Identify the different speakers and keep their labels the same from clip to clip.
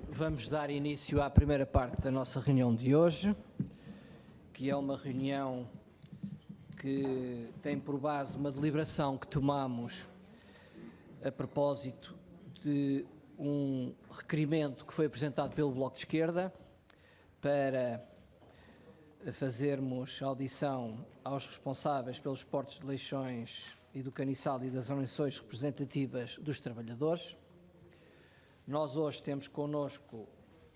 Speaker 1: Vamos dar início à primeira parte da nossa reunião de hoje, que é uma reunião que tem por base uma deliberação que tomamos a propósito de um requerimento que foi apresentado pelo Bloco de Esquerda para fazermos audição aos responsáveis pelos portos de Leixões e do Caniçal e das organizações representativas dos trabalhadores. Nós hoje temos connosco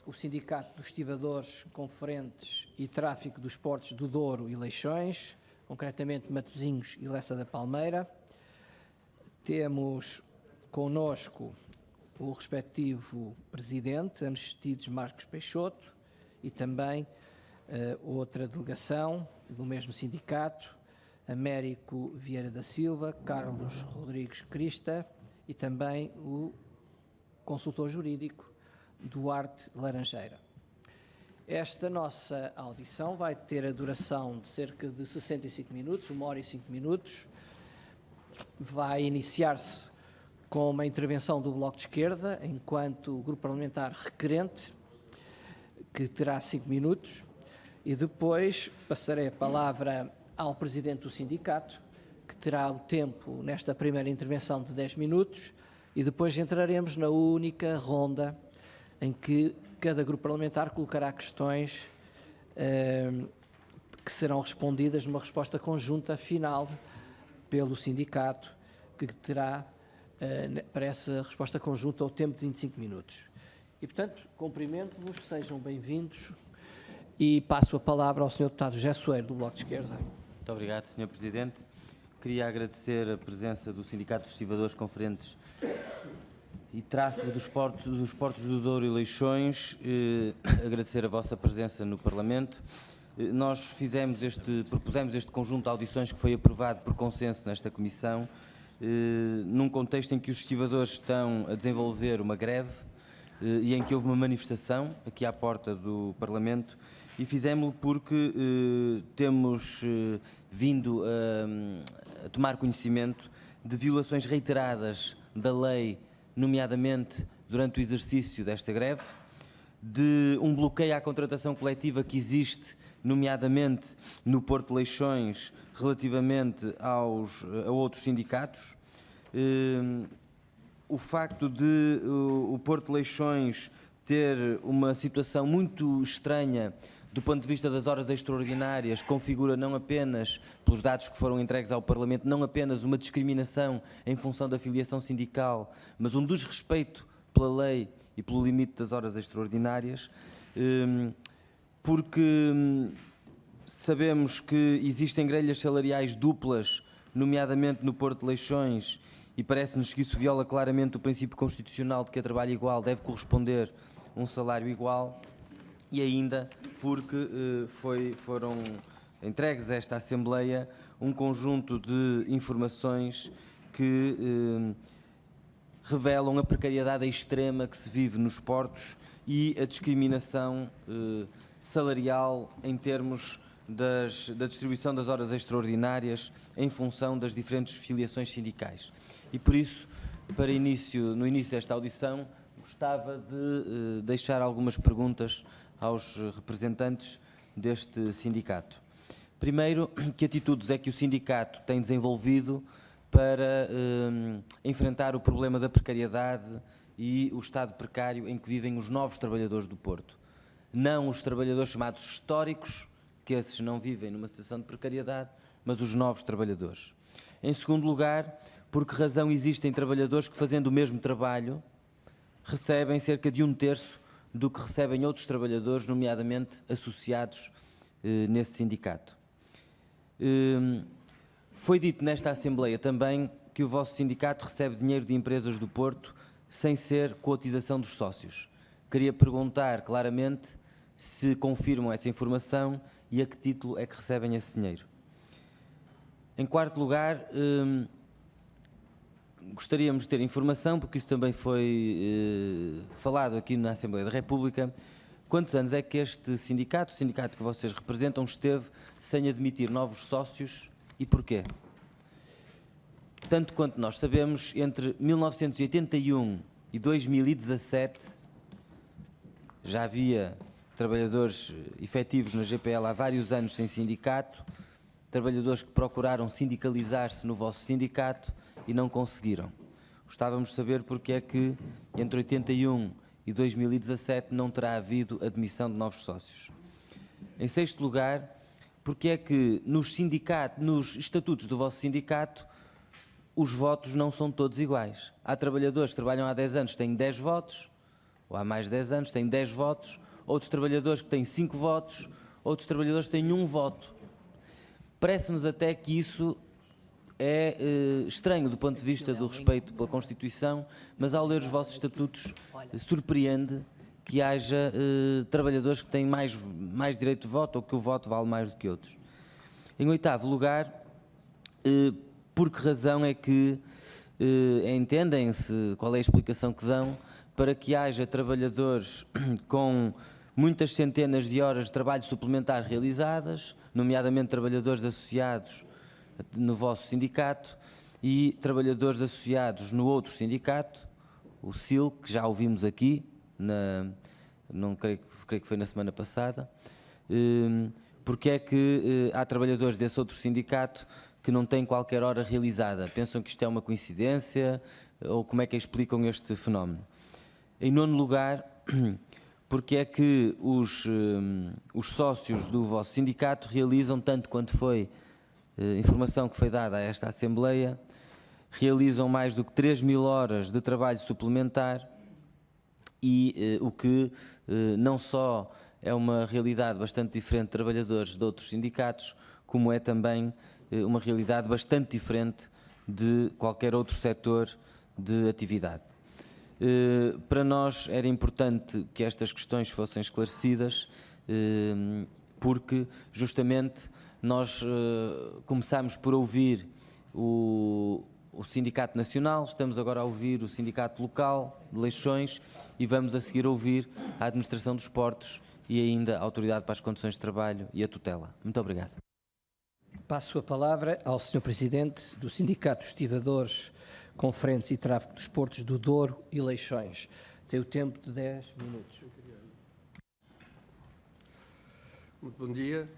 Speaker 1: o Sindicato dos Estivadores, Conferentes e Tráfico dos Portos do Douro e Leixões, concretamente Matosinhos e Lessa da Palmeira. Temos connosco o respectivo Presidente, Aristides Marques Peixoto, e também outra delegação do mesmo sindicato, Américo Vieira da Silva, Carlos Rodrigues Crista e também o consultor jurídico Duarte Laranjeira. Esta nossa audição vai ter a duração de cerca de 65 minutos, 1 hora e 5 minutos. Vai iniciar-se com uma intervenção do Bloco de Esquerda, enquanto grupo parlamentar requerente, que terá 5 minutos, e depois passarei a palavra ao Presidente do Sindicato, que terá o tempo nesta primeira intervenção de 10 minutos, e depois entraremos na única ronda em que cada grupo parlamentar colocará questões que serão respondidas numa resposta conjunta final pelo sindicato, que terá para essa resposta conjunta o tempo de 25 minutos. E, portanto, cumprimento-vos, sejam bem-vindos e passo a palavra ao Sr. Deputado José Soeiro, do Bloco de Esquerda.
Speaker 2: Muito obrigado, Sr. Presidente. Queria agradecer a presença do Sindicato dos Estivadores, Conferentes e Tráfico dos Portos do Douro e Leixões, agradecer a vossa presença no Parlamento. Nós propusemos este conjunto de audições que foi aprovado por consenso nesta Comissão, num contexto em que os estivadores estão a desenvolver uma greve e em que houve uma manifestação aqui à porta do Parlamento, e fizemos-lo porque temos vindo a tomar conhecimento de violações reiteradas da lei, nomeadamente durante o exercício desta greve, de um bloqueio à contratação coletiva que existe, nomeadamente no Porto de Leixões, relativamente a outros sindicatos, o facto de o Porto de Leixões ter uma situação muito estranha do ponto de vista das horas extraordinárias, configura não apenas, pelos dados que foram entregues ao Parlamento, não apenas uma discriminação em função da filiação sindical, mas um desrespeito pela lei e pelo limite das horas extraordinárias, porque sabemos que existem grelhas salariais duplas, nomeadamente no Porto de Leixões, e parece-nos que isso viola claramente o princípio constitucional de que a trabalho igual deve corresponder um salário igual, e ainda porque foram entregues a esta Assembleia um conjunto de informações que revelam a precariedade extrema que se vive nos portos e a discriminação salarial em termos da distribuição das horas extraordinárias em função das diferentes filiações sindicais. E por isso, no início desta audição, gostava de deixar algumas perguntas aos representantes deste sindicato. Primeiro, que atitudes é que o sindicato tem desenvolvido para enfrentar o problema da precariedade e o estado precário em que vivem os novos trabalhadores do Porto? Não os trabalhadores chamados históricos, que esses não vivem numa situação de precariedade, mas os novos trabalhadores. Em segundo lugar, por que razão existem trabalhadores que, fazendo o mesmo trabalho, recebem cerca de 1/3 do que recebem outros trabalhadores, nomeadamente associados nesse sindicato? Foi dito nesta Assembleia também que o vosso sindicato recebe dinheiro de empresas do Porto sem ser cotização dos sócios. Queria perguntar claramente se confirmam essa informação e a que título é que recebem esse dinheiro. Em quarto lugar, gostaríamos de ter informação, porque isso também foi falado aqui na Assembleia da República, quantos anos é que este sindicato, o sindicato que vocês representam, esteve sem admitir novos sócios e porquê? Tanto quanto nós sabemos, entre 1981 e 2017 já havia trabalhadores efetivos na GPL há vários anos sem sindicato, trabalhadores que procuraram sindicalizar-se no vosso sindicato e não conseguiram. Gostávamos de saber porque é que entre 81 e 2017 não terá havido admissão de novos sócios. Em sexto lugar, porque é que nos estatutos do vosso sindicato os votos não são todos iguais. Há trabalhadores que trabalham há 10 anos que têm 10 votos, ou há mais de 10 anos têm 10 votos, outros trabalhadores que têm 5 votos, outros trabalhadores que têm 1 voto. Parece-nos até que isso é estranho do ponto de vista do respeito pela Constituição, mas ao ler os vossos estatutos surpreende que haja trabalhadores que têm mais direito de voto ou que o voto vale mais do que outros. Em oitavo lugar, por que razão é que entendem-se, qual é a explicação que dão, para que haja trabalhadores com muitas centenas de horas de trabalho suplementar realizadas, nomeadamente trabalhadores associados no vosso sindicato e trabalhadores associados no outro sindicato, o SIL, que já ouvimos aqui, creio que foi na semana passada, porque é que há trabalhadores desse outro sindicato que não têm qualquer hora realizada? Pensam que isto é uma coincidência ou como é que explicam este fenómeno? Em nono lugar, porque é que os sócios do vosso sindicato realizam, tanto quanto foi informação que foi dada a esta Assembleia, realizam mais do que 3.000 horas de trabalho suplementar e o que não só é uma realidade bastante diferente de trabalhadores de outros sindicatos, como é também uma realidade bastante diferente de qualquer outro setor de atividade. Para nós era importante que estas questões fossem esclarecidas, porque justamente nós começámos por ouvir o Sindicato Nacional, estamos agora a ouvir o Sindicato Local de Leixões e vamos a seguir ouvir a Administração dos Portos e ainda a Autoridade para as Condições de Trabalho e a Tutela. Muito obrigado.
Speaker 1: Passo a palavra ao Sr. Presidente do Sindicato dos Estivadores, Conferentes e Tráfico dos Portos do Douro e Leixões. Tem o tempo de 10 minutos.
Speaker 3: Muito bom dia.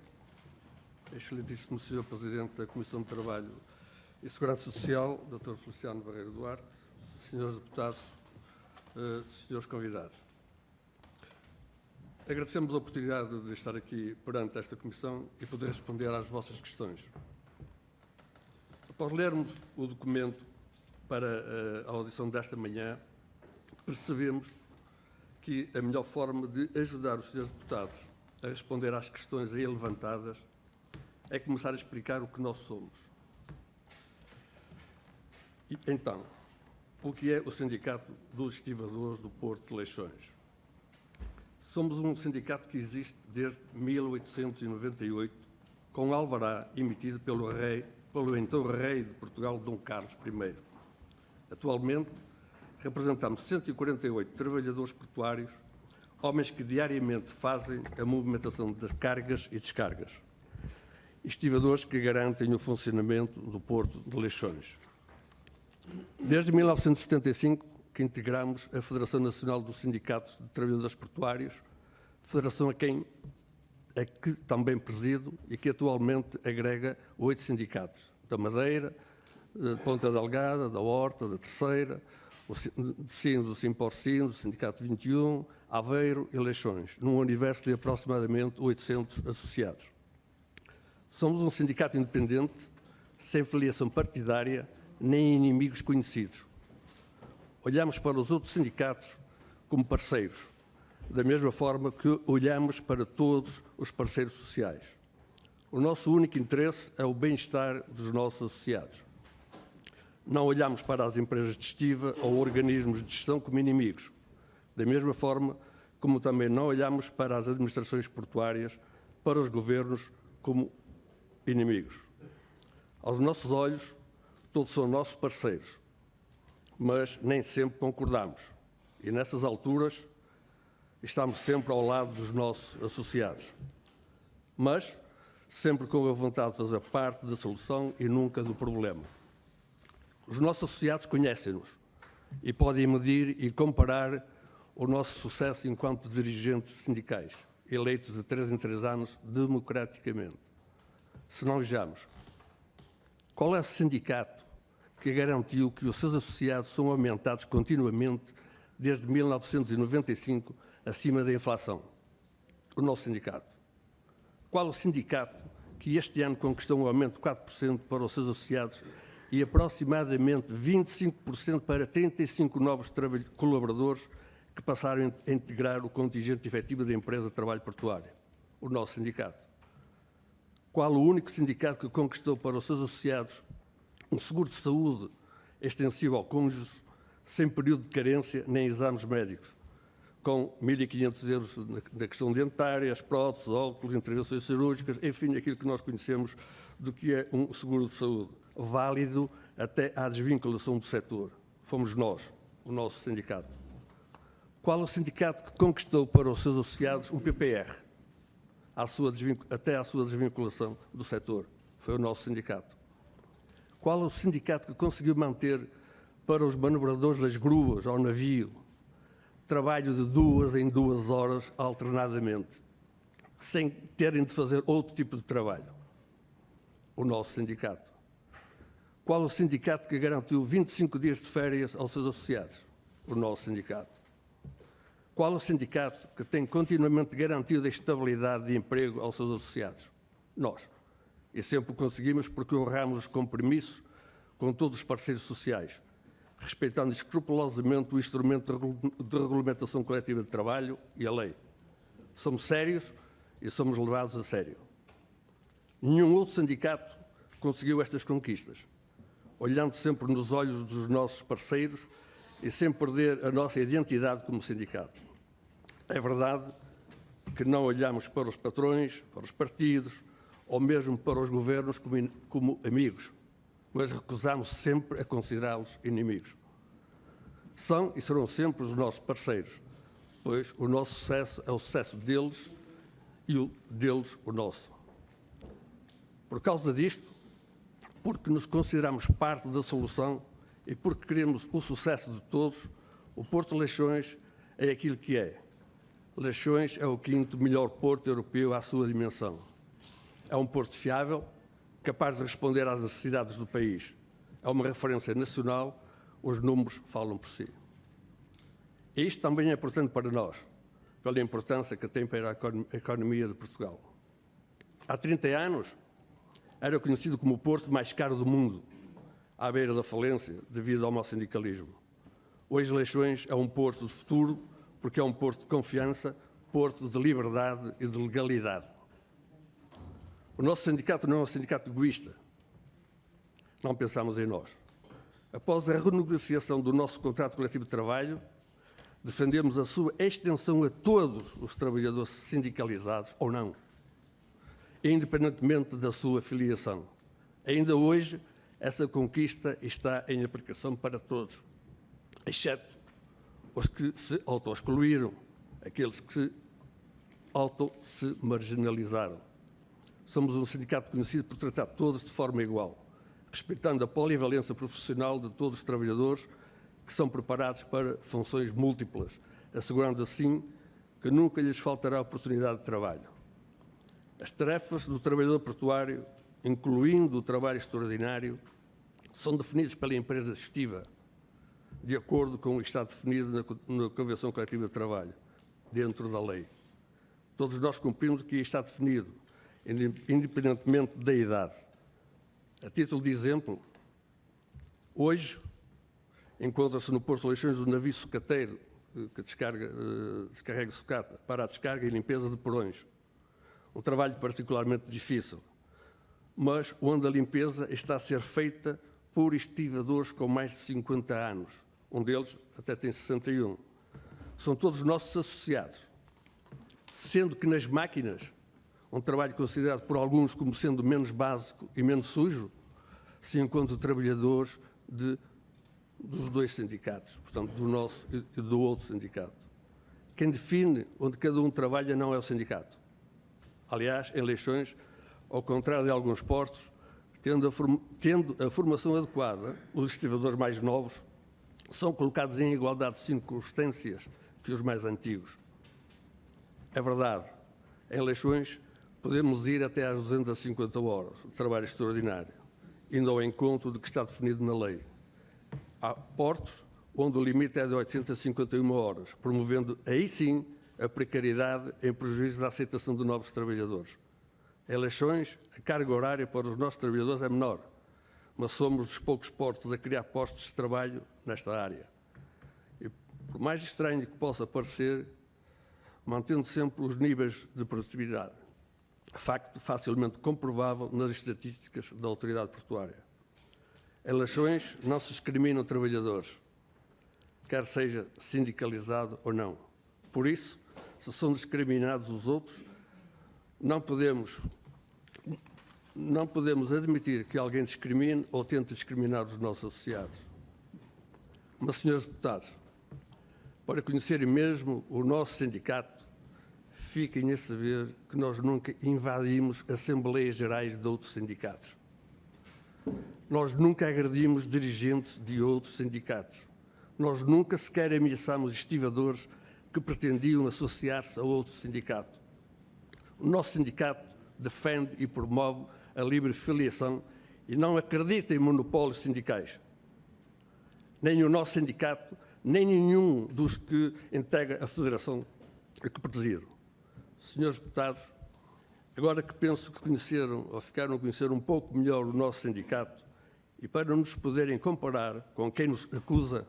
Speaker 3: Excelentíssimo Sr. Presidente da Comissão de Trabalho e Segurança Social, Dr. Feliciano Barreiro Duarte, Srs. Deputados, Srs. Convidados. Agradecemos a oportunidade de estar aqui perante esta Comissão e poder responder às vossas questões. Após lermos o documento para a audição desta manhã, percebemos que a melhor forma de ajudar os Srs. Deputados a responder às questões aí levantadas é começar a explicar o que nós somos. E, então, o que é o Sindicato dos Estivadores do Porto de Leixões? Somos um sindicato que existe desde 1898, com alvará emitido pelo então rei de Portugal, Dom Carlos I. Atualmente, representamos 148 trabalhadores portuários, homens que diariamente fazem a movimentação das cargas e descargas. Estivadores que garantem o funcionamento do Porto de Leixões. Desde 1975 que integramos a Federação Nacional dos Sindicatos de Trabalhadores Portuários, federação a que também presido e que atualmente agrega 8 sindicatos, da Madeira, de Ponta Delgada, da Horta, da Terceira, de Sines, do Simpor-Sines, do Sindicato 21, Aveiro e Leixões, num universo de aproximadamente 800 associados. Somos um sindicato independente, sem filiação partidária, nem inimigos conhecidos. Olhamos para os outros sindicatos como parceiros, da mesma forma que olhamos para todos os parceiros sociais. O nosso único interesse é o bem-estar dos nossos associados. Não olhamos para as empresas de estiva ou organismos de gestão como inimigos, da mesma forma como também não olhamos para as administrações portuárias, para os governos como inimigos. Aos nossos olhos, todos são nossos parceiros, mas nem sempre concordamos. E nessas alturas, estamos sempre ao lado dos nossos associados. Mas sempre com a vontade de fazer parte da solução e nunca do problema. Os nossos associados conhecem-nos e podem medir e comparar o nosso sucesso enquanto dirigentes sindicais, eleitos de 3 em 3 anos democraticamente. Se não vejamos, qual é o sindicato que garantiu que os seus associados são aumentados continuamente desde 1995 acima da inflação? O nosso sindicato. Qual o sindicato que este ano conquistou um aumento de 4% para os seus associados e aproximadamente 25% para 35 novos colaboradores que passaram a integrar o contingente efetivo da empresa de trabalho portuário? O nosso sindicato. Qual o único sindicato que conquistou para os seus associados um seguro de saúde extensivo ao cônjuge, sem período de carência nem exames médicos, com 1.500 euros na questão dentária, as próteses, óculos, intervenções cirúrgicas, enfim, aquilo que nós conhecemos do que é um seguro de saúde, válido até à desvinculação do setor? Fomos nós, o nosso sindicato. Qual o sindicato que conquistou para os seus associados um PPR, até à sua desvinculação do setor? Foi o nosso sindicato. Qual o sindicato que conseguiu manter para os manobradores das gruas ao navio trabalho de 2 em 2 horas alternadamente, sem terem de fazer outro tipo de trabalho? O nosso sindicato. Qual o sindicato que garantiu 25 dias de férias aos seus associados? O nosso sindicato. Qual o sindicato que tem continuamente garantido a estabilidade de emprego aos seus associados? Nós. E sempre o conseguimos porque honramos os compromissos com todos os parceiros sociais, respeitando escrupulosamente o instrumento de regulamentação coletiva de trabalho e a lei. Somos sérios e somos levados a sério. Nenhum outro sindicato conseguiu estas conquistas, olhando sempre nos olhos dos nossos parceiros e sem perder a nossa identidade como sindicato. É verdade que não olhamos para os patrões, para os partidos ou mesmo para os governos como amigos, mas recusamos sempre a considerá-los inimigos. São e serão sempre os nossos parceiros, pois o nosso sucesso é o sucesso deles e o deles o nosso. Por causa disto, porque nos consideramos parte da solução e porque queremos o sucesso de todos, o Porto de Leixões é aquilo que é. Leixões é o 5º melhor porto europeu à sua dimensão. É um porto fiável, capaz de responder às necessidades do país. É uma referência nacional, os números falam por si. E isto também é importante para nós, pela importância que tem para a economia de Portugal. Há 30 anos, era conhecido como o porto mais caro do mundo, à beira da falência, devido ao mau sindicalismo. Hoje, Leixões é um porto de futuro, porque é um porto de confiança, porto de liberdade e de legalidade. O nosso sindicato não é um sindicato egoísta. Não pensamos em nós. Após a renegociação do nosso contrato coletivo de trabalho, defendemos a sua extensão a todos os trabalhadores sindicalizados ou não, independentemente da sua filiação. Ainda hoje, essa conquista está em aplicação para todos, exceto os que se auto-excluíram, aqueles que se marginalizaram. Somos um sindicato conhecido por tratar todos de forma igual, respeitando a polivalência profissional de todos os trabalhadores que são preparados para funções múltiplas, assegurando assim que nunca lhes faltará oportunidade de trabalho. As tarefas do trabalhador portuário, incluindo o trabalho extraordinário, são definidas pela empresa gestiva, de acordo com o que está definido na Convenção Coletiva de Trabalho, dentro da lei. Todos nós cumprimos o que está definido, independentemente da idade. A título de exemplo, hoje encontra-se no Porto de Leixões o navio sucateiro que descarrega sucata para a descarga e limpeza de porões. Um trabalho particularmente difícil, mas onde a limpeza está a ser feita por estivadores com mais de 50 anos. Um deles até tem 61. São todos nossos associados, sendo que nas máquinas, um trabalho considerado por alguns como sendo menos básico e menos sujo, se encontram trabalhadores dos dois sindicatos, portanto, do nosso e do outro sindicato. Quem define onde cada um trabalha não é o sindicato. Aliás, em Leixões, ao contrário de alguns portos, tendo a formação adequada, os estivadores mais novos são colocados em igualdade de circunstâncias que os mais antigos. É verdade, em Leixões podemos ir até às 250 horas de trabalho extraordinário, indo ao encontro do que está definido na lei. Há portos onde o limite é de 851 horas, promovendo aí sim a precariedade em prejuízo da aceitação de novos trabalhadores. Em Leixões, a carga horária para os nossos trabalhadores é menor, mas somos dos poucos portos a criar postos de trabalho nesta área. E, por mais estranho que possa parecer, mantendo sempre os níveis de produtividade, facto facilmente comprovável nas estatísticas da autoridade portuária. Em Leixões não se discriminam trabalhadores, quer seja sindicalizado ou não. Por isso, se são discriminados os outros, não podemos admitir que alguém discrimine ou tente discriminar os nossos associados. Mas, senhores deputados, para conhecerem mesmo o nosso sindicato, fiquem a saber que nós nunca invadimos assembleias gerais de outros sindicatos. Nós nunca agredimos dirigentes de outros sindicatos. Nós nunca sequer ameaçamos estivadores que pretendiam associar-se a outro sindicato. O nosso sindicato defende e promove a livre filiação e não acredita em monopólios sindicais. Nem o nosso sindicato, nem nenhum dos que integra a federação a que presido. Senhores deputados, agora que penso que conheceram ou ficaram a conhecer um pouco melhor o nosso sindicato e para nos poderem comparar com quem nos acusa,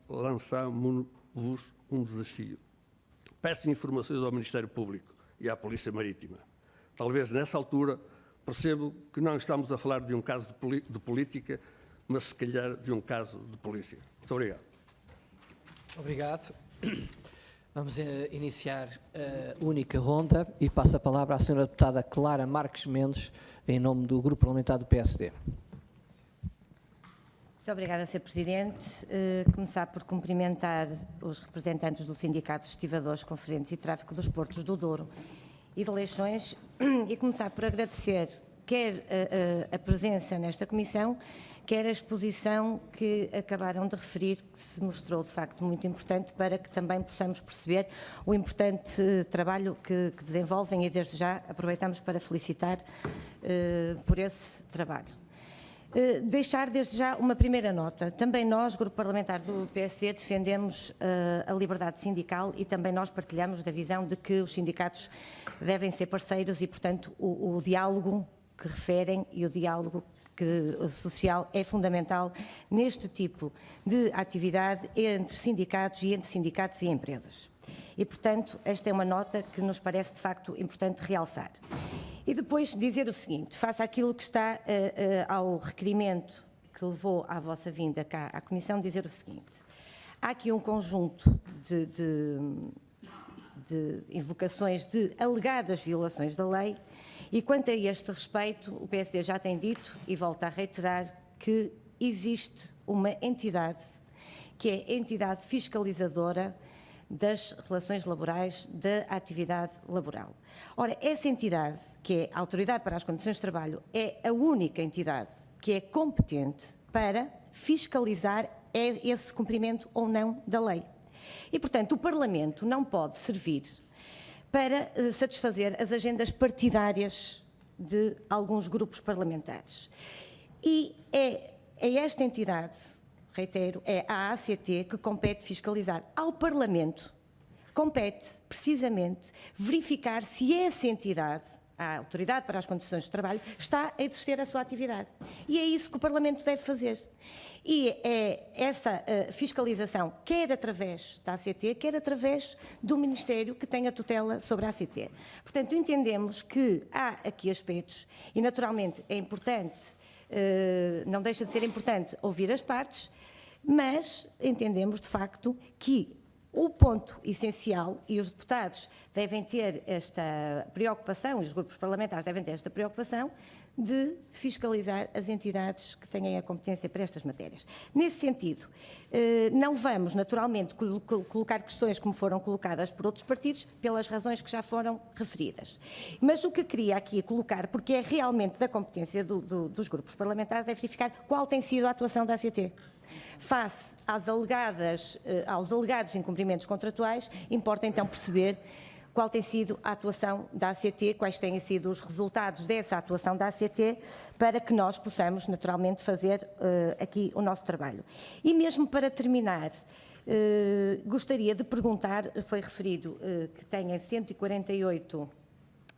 Speaker 3: lançamos-vos um desafio. Peçam informações ao Ministério Público e à Polícia Marítima. Talvez nessa altura percebo que não estamos a falar de um caso de política, mas se calhar de um caso de polícia. Muito obrigado.
Speaker 1: Obrigado. Vamos iniciar a única ronda e passo a palavra à senhora deputada Clara Marques Mendes, em nome do Grupo Parlamentar do PSD.
Speaker 4: Muito obrigada, Sr. Presidente. Começar por cumprimentar os representantes do Sindicato de Estivadores, Conferentes e Tráfico dos Portos do Douro e de Leixões e começar por agradecer quer a presença nesta comissão, quer a exposição que acabaram de referir, que se mostrou de facto muito importante para que também possamos perceber o importante trabalho que desenvolvem e desde já aproveitamos para felicitar por esse trabalho. Deixar desde já uma primeira nota. Também nós, Grupo Parlamentar do PSD, defendemos a liberdade sindical e também nós partilhamos da visão de que os sindicatos devem ser parceiros e, portanto, o diálogo que referem e o diálogo social é fundamental neste tipo de atividade entre sindicatos e empresas. E, portanto, esta é uma nota que nos parece, de facto, importante realçar. E depois dizer o seguinte, face àquilo que está ao requerimento que levou à vossa vinda cá à Comissão, dizer o seguinte, há aqui um conjunto de invocações de alegadas violações da lei e quanto a este respeito, o PSD já tem dito e volta a reiterar que existe uma entidade que é a entidade fiscalizadora das relações laborais, da atividade laboral. Ora, essa entidade, que é a Autoridade para as Condições de Trabalho, é a única entidade que é competente para fiscalizar esse cumprimento ou não da lei. E, portanto, o Parlamento não pode servir para satisfazer as agendas partidárias de alguns grupos parlamentares. E é esta entidade, reitero, é a ACT que compete fiscalizar. Ao Parlamento compete, precisamente, verificar se essa entidade, a Autoridade para as Condições de Trabalho, está a exercer a sua atividade. E é isso que o Parlamento deve fazer. E é essa fiscalização, quer através da ACT, quer através do Ministério que tem a tutela sobre a ACT. Portanto, entendemos que há aqui aspectos, e naturalmente é importante, não deixa de ser importante ouvir as partes, mas entendemos de facto que o ponto essencial, e os deputados devem ter esta preocupação, e os grupos parlamentares devem ter esta preocupação, de fiscalizar as entidades que têm a competência para estas matérias. Nesse sentido, não vamos, naturalmente, colocar questões como foram colocadas por outros partidos, pelas razões que já foram referidas. Mas o que queria aqui colocar, porque é realmente da competência dos grupos parlamentares, é verificar qual tem sido a atuação da ACT. Face aos alegados incumprimentos contratuais, importa então perceber qual tem sido a atuação da ACT, quais têm sido os resultados dessa atuação da ACT, para que nós possamos, naturalmente, fazer aqui o nosso trabalho. E mesmo para terminar, gostaria de perguntar, foi referido que têm 148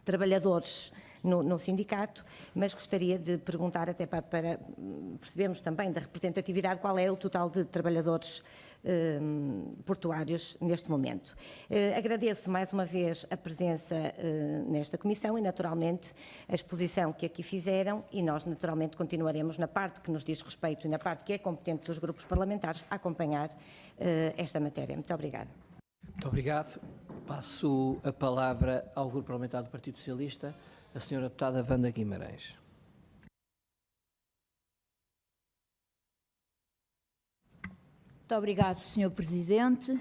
Speaker 4: trabalhadores no sindicato, mas gostaria de perguntar, até para percebermos também da representatividade, qual é o total de trabalhadores portuários neste momento. Agradeço mais uma vez a presença nesta comissão e, naturalmente, a exposição que aqui fizeram, e nós, naturalmente, continuaremos na parte que nos diz respeito e na parte que é competente dos grupos parlamentares a acompanhar esta matéria. Muito obrigada.
Speaker 1: Muito obrigado. Passo a palavra ao Grupo Parlamentar do Partido Socialista, a senhora deputada Wanda Guimarães.
Speaker 5: Muito obrigado, Sr. Presidente.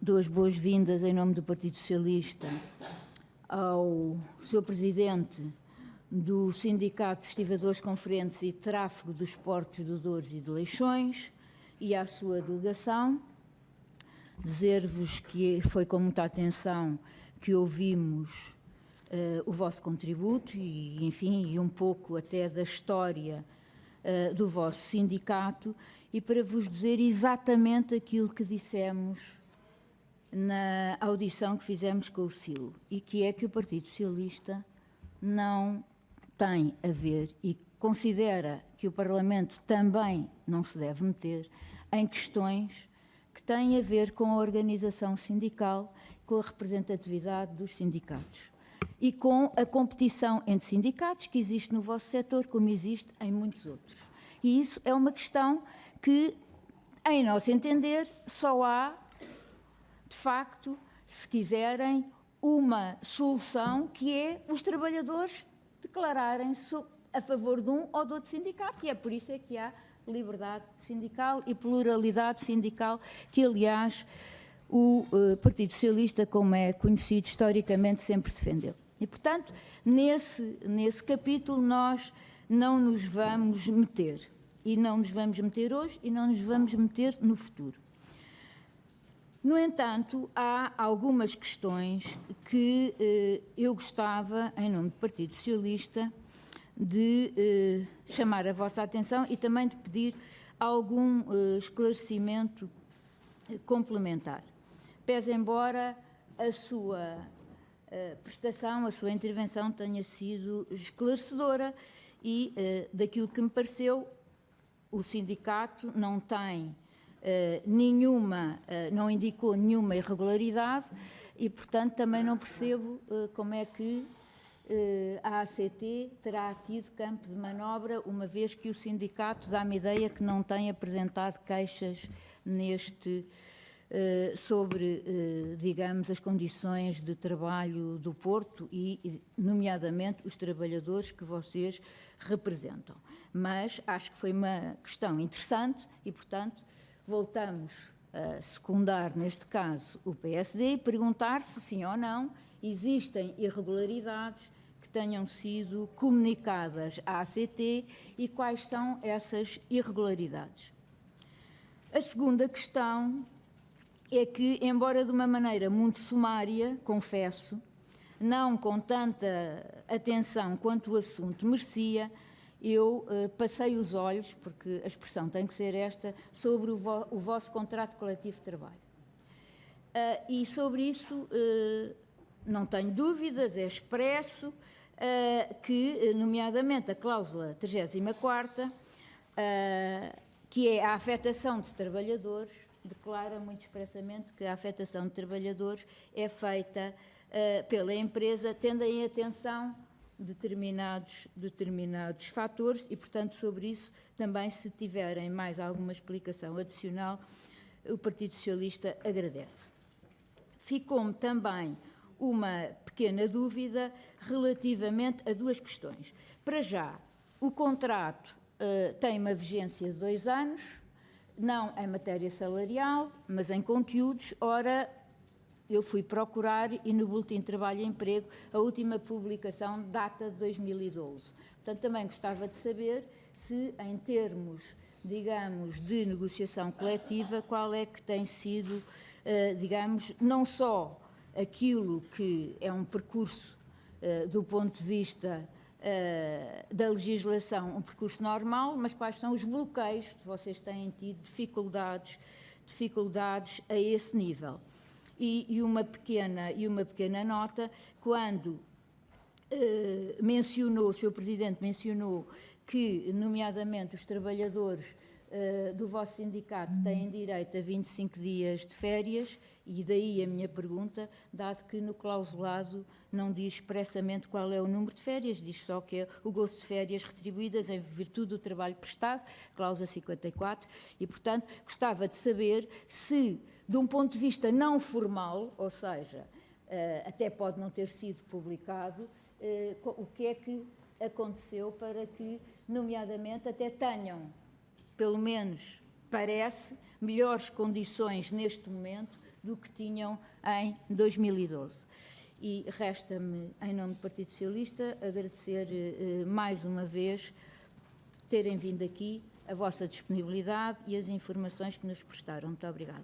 Speaker 5: Dou as boas-vindas em nome do Partido Socialista ao Sr. Presidente do Sindicato de Estivadores Conferentes e Tráfego dos Portos, Doutores e de Leixões e à sua delegação. Dizer-vos que foi com muita atenção que ouvimos o vosso contributo e, enfim, e um pouco até da história do vosso sindicato, e para vos dizer exatamente aquilo que dissemos na audição que fizemos com o SIL, e que é que o Partido Socialista não tem a ver e considera que o Parlamento também não se deve meter em questões que têm a ver com a organização sindical, com a representatividade dos sindicatos e com a competição entre sindicatos que existe no vosso setor, como existe em muitos outros. E isso é uma questão que, em nosso entender, só há, de facto, se quiserem, uma solução, que é os trabalhadores declararem-se a favor de um ou de outro sindicato, e é por isso é que há liberdade sindical e pluralidade sindical, que, aliás, o Partido Socialista, como é conhecido historicamente, sempre defendeu. E, portanto, nesse capítulo nós não nos vamos meter. E não nos vamos meter hoje e não nos vamos meter no futuro. No entanto, há algumas questões que eu gostava, em nome do Partido Socialista, de chamar a vossa atenção e também de pedir algum esclarecimento complementar. Pese embora a sua prestação, a sua intervenção tenha sido esclarecedora e, daquilo que me pareceu, o sindicato não tem não indicou nenhuma irregularidade e, portanto, também não percebo como é que a ACT terá tido campo de manobra, uma vez que o sindicato dá-me ideia que não tem apresentado queixas sobre, digamos, as condições de trabalho do Porto e, nomeadamente, os trabalhadores que vocês representam. Mas acho que foi uma questão interessante e, portanto, voltamos a secundar, neste caso, o PSD e perguntar se, sim ou não, existem irregularidades que tenham sido comunicadas à ACT e quais são essas irregularidades. A segunda questão é que, embora de uma maneira muito sumária, confesso, não com tanta atenção quanto o assunto merecia, eu passei os olhos, porque a expressão tem que ser esta, sobre o vosso contrato coletivo de trabalho. E sobre isso não tenho dúvidas, é expresso que, nomeadamente, a cláusula 34ª, que é a afetação de trabalhadores, declara muito expressamente que a afetação de trabalhadores é feita pela empresa, tendo em atenção determinados fatores e, portanto, sobre isso também, se tiverem mais alguma explicação adicional, o Partido Socialista agradece. Ficou-me também uma pequena dúvida relativamente a duas questões. Para já, o contrato tem uma vigência de 2 anos, não em matéria salarial, mas em conteúdos. Ora, eu fui procurar e no Boletim de Trabalho e Emprego a última publicação data de 2012. Portanto, também gostava de saber se, em termos, digamos, de negociação coletiva, qual é que tem sido, digamos, não só aquilo que é um percurso do ponto de vista da legislação, um percurso normal, mas quais são os bloqueios que vocês têm tido, dificuldades a esse nível. E uma pequena nota, quando o Sr. Presidente mencionou que, nomeadamente, os trabalhadores do vosso sindicato têm direito a 25 dias de férias, e daí a minha pergunta, dado que no clausulado não diz expressamente qual é o número de férias, diz só que é o gozo de férias retribuídas em virtude do trabalho prestado, cláusula 54, e, portanto, gostava de saber se, de um ponto de vista não formal, ou seja, até pode não ter sido publicado, o que é que aconteceu para que, nomeadamente, até tenham, pelo menos parece, melhores condições neste momento do que tinham em 2012. E resta-me, em nome do Partido Socialista, agradecer mais uma vez terem vindo aqui, a vossa disponibilidade e as informações que nos prestaram. Muito obrigada.